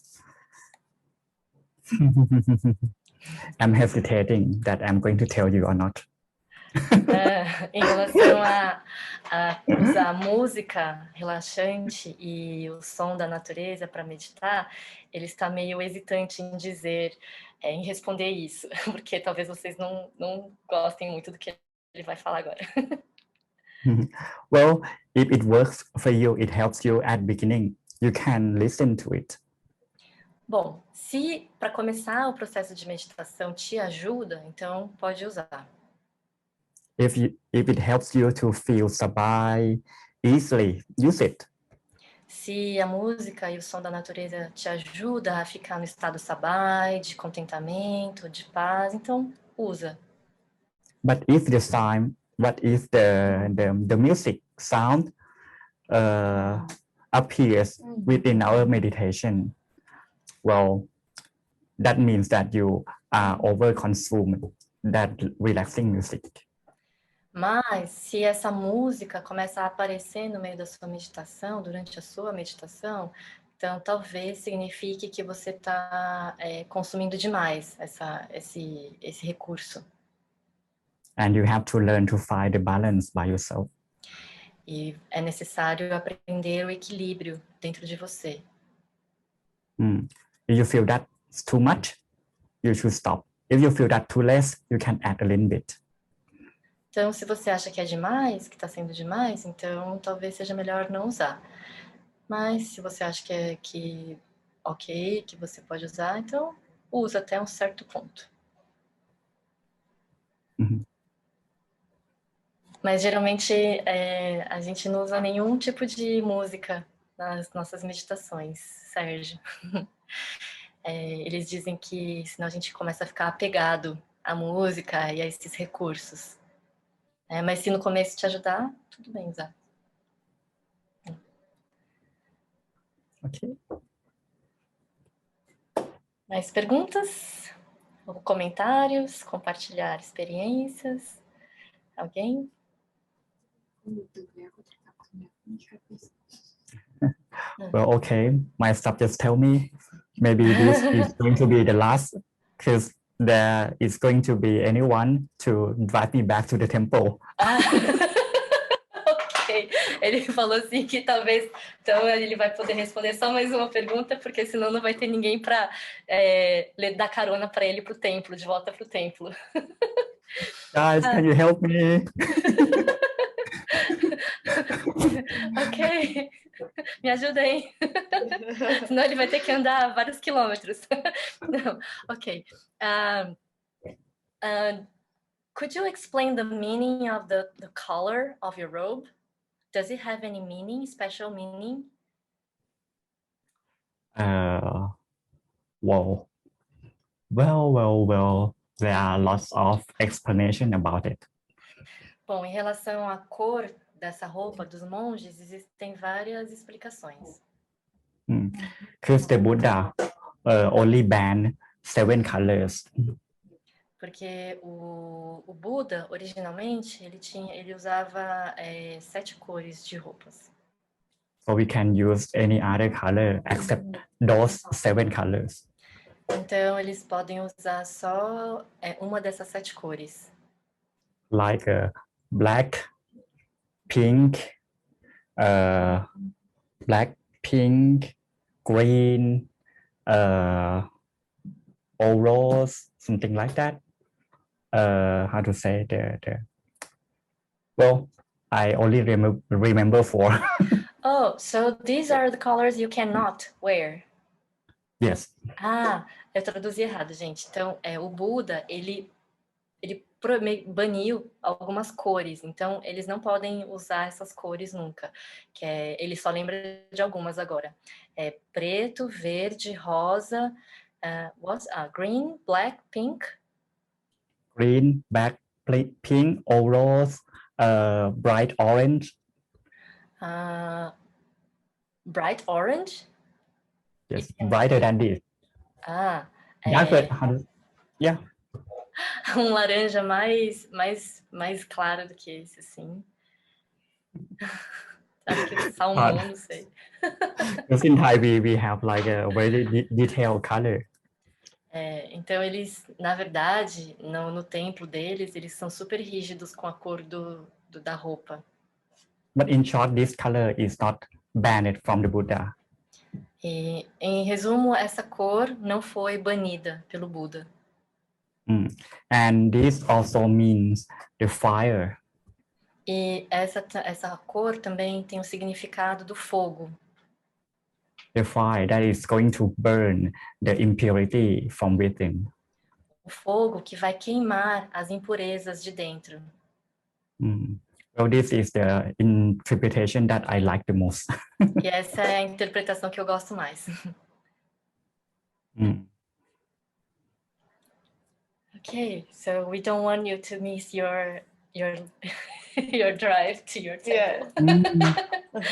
I'm hesitating that I'm going to tell you or not. Em relação a usar música relaxante e o som da natureza para meditar, ele está meio hesitante em dizer, em responder isso, porque talvez vocês não gostem muito do que ele vai falar agora. Well, if it works for you, it helps you at the beginning. You can listen to it. Bom, se para começar o processo de meditação te ajuda, então pode usar. If it helps you to feel sabai easily, use it. Se a música e o som da natureza te ajuda a ficar no estado sabai, de contentamento, de paz, então usa. But if the music sound appears within our meditation, well, that means that you are over-consuming that relaxing music. Mas se essa música começa a aparecer no meio da sua meditação, durante a sua meditação, então talvez signifique que você está consumindo demais esse recurso. And you have to learn to find the balance by yourself. E é necessário aprender o equilíbrio dentro de você. If you feel that's too much, you should stop. If you feel that too less, you can add a little bit. Então, se você acha que é demais, que está sendo demais, então talvez seja melhor não usar. Mas se você acha que ok, que você pode usar, então usa até um certo ponto. Mas geralmente a gente não usa nenhum tipo de música nas nossas meditações, Sérgio. Eles dizem que senão a gente começa a ficar apegado à música e a esses recursos. Mas se no começo te ajudar, tudo bem usar. Ok. Mais perguntas? Ou comentários? Compartilhar experiências? Alguém? Well, okay. My staff just tell me maybe this is going to be the last because there is going to be anyone to drive me back to the temple. Ok. Ele falou assim que talvez então ele vai poder responder só mais uma pergunta, porque senão não vai ter ninguém para dar carona para ele pro templo, de volta pro templo. Guys, can you help me? Ok. Me ajuda aí. Senão ele vai ter que andar vários quilômetros. Não. Ok. Could you explain the meaning of the color of your robe? Does it have any meaning, special meaning? Well. There are lots of explanation about it. Bom, em relação à cor dessa roupa dos monges, existem várias explicações. Because the Buddha only banned 7 colors. Porque o Buda, originalmente, ele usava 7 cores de roupas. So we can use any other color except those 7 colors. Então, eles podem usar só uma dessas 7 cores. Like black, pink, green, rose, something like that. How to say well, I only remember 4. Oh, so these are the colors you cannot wear. Yes. Eu traduzi errado, gente. Então, o Buda, ele baniu algumas cores. Então, eles não podem usar essas cores nunca. Ele só lembra de algumas agora. Preto, verde, rosa, green, black, pink. Green, black, pink, rose, bright orange. Bright orange? Yes, brighter than this. Yeah. Laranja mais claro do que esse, assim. Acho que salmão, não sei. Because in Thai we have like a very detailed color. Então eles, na verdade, no templo deles, eles são super rígidos com a cor da roupa. But in short, this color is not banned from the Buddha. E, em resumo, essa cor não foi banida pelo Buda. And this also means the fire. E essa cor também tem o significado do fogo. The fire that is going to burn the impurity from within. O fogo que vai queimar as impurezas de dentro. Well, this is the interpretation that I like the most. E essa é a interpretação que eu gosto mais. Okay, so we don't want you to miss your your drive to your temple.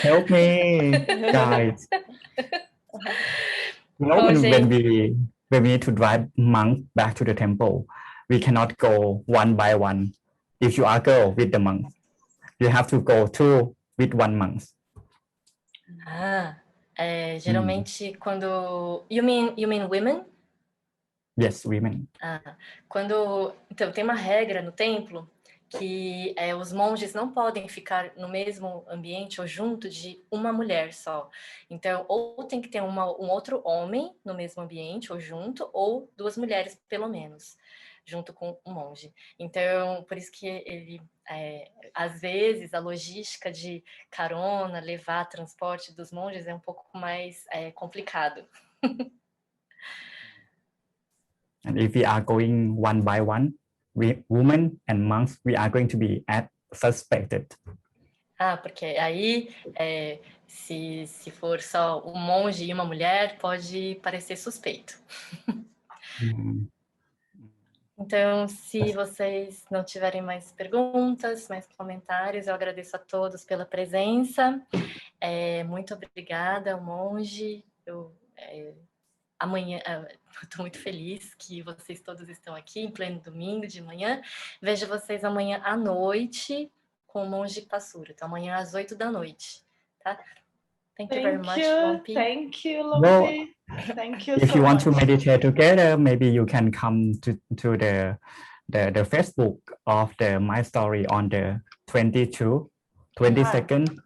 Help me, guys. When we need to drive monk back to the temple, we cannot go one by one. If you are girl with the monk, you have to go 2 with 1 monk. Geralmente quando you mean women? Yes, women. Então tem uma regra no templo que os monges não podem ficar no mesmo ambiente ou junto de uma mulher só. Então, ou tem que ter um outro homem no mesmo ambiente ou junto, ou 2 mulheres pelo menos, junto com um monge. Então, por isso que ele, às vezes, a logística de carona, levar transporte dos monges é um pouco mais complicado. And if we are going one by one, women and monks, we are going to be suspected. Porque aí, se for só um monge e uma mulher, pode parecer suspeito. Então, se vocês não tiverem mais perguntas, mais comentários, eu agradeço a todos pela presença. Muito obrigada, monge. Amanhã, estou muito feliz que vocês todos estão aqui em pleno domingo de manhã. Vejo vocês amanhã à noite com o monge Passura. Então, amanhã às 8 da noite, tá? Thank you very much, Lompi. Thank you, Lompi. Thank you so much. If you want to meditate together, maybe you can come to the Facebook of the My Story on the 22nd.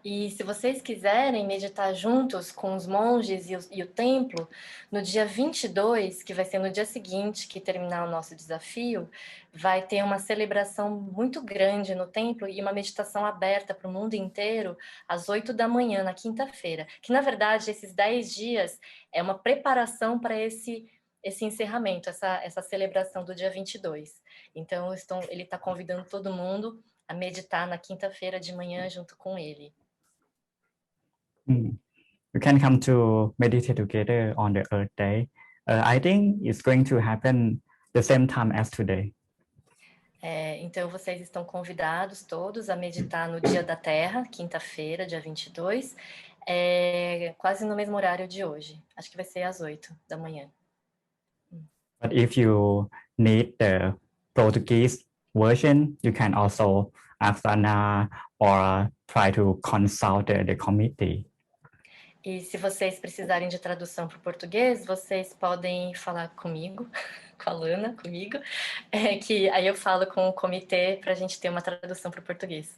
E se vocês quiserem meditar juntos com os monges e o templo, no dia 22, que vai ser no dia seguinte que terminar o nosso desafio, vai ter uma celebração muito grande no templo e uma meditação aberta para o mundo inteiro, às 8 da manhã, na quinta-feira. Que, na verdade, esses 10 dias é uma preparação para esse encerramento, essa celebração do dia 22. Então, ele está convidando todo mundo a meditar na quinta-feira de manhã junto com ele. You can come to meditate together on the Earth Day. I think it's going to happen the same time as today. Então, vocês estão convidados todos a meditar no Dia da Terra, quinta-feira, dia 22, quase no mesmo horário de hoje. Acho que vai ser às 8 da manhã. But if you need the Portuguese version, you can also ask Anna or try to consult the committee. E se vocês precisarem de tradução para o português, vocês podem falar comigo, com a Lana, comigo, que aí eu falo com o comitê para a gente ter uma tradução para o português.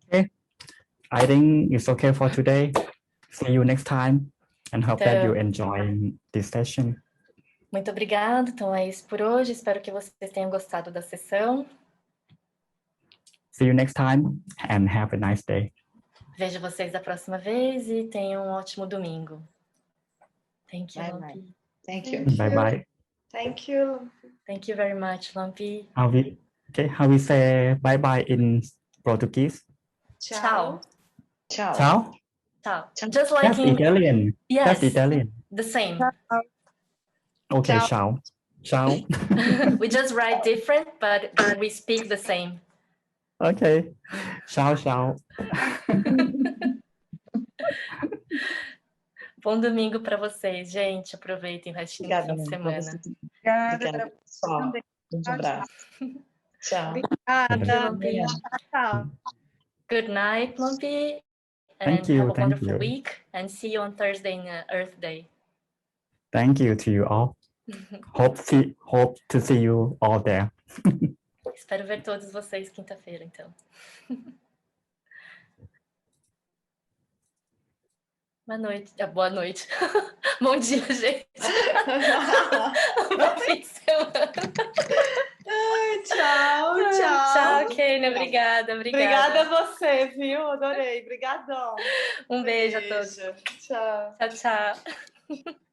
Okay, I think it's okay for today. See you next time and hope that you enjoy this session. Muito obrigada, então é isso por hoje, espero que vocês tenham gostado da sessão. See you next time and have a nice day. Vejo vocês da próxima vez e tenham um ótimo domingo. Thank you, Bye, Lumpy. bye. Thank you. Bye bye. Thank you. Thank you very much, Lumpy. How we say bye bye in Portuguese? Ciao. Ciao. Ciao. Ciao. Just like That's in Italian. yes, That's Italian. the same. Okay, Ciao. ciao. We just write different, but we speak the same. Okay. Ciao. Bom domingo para vocês, gente. Aproveitem o restinho do fim de semana. Obrigada, pessoal. Um abraço. Tchau. Lumpy. Tchau. Good night, Lumpy. Thank And you, have a thank wonderful you. week. And see you on Thursday in Earth Day. Thank you to you all. Hope to see you all there. Espero ver todos vocês quinta-feira, então. Boa noite. Boa noite. Bom dia, gente. Bom fim de semana. Ai, tchau. Tchau, Kênia. Obrigada. Obrigada a você, viu? Adorei. Obrigadão. Um beijo a todos. Tchau. Tchau.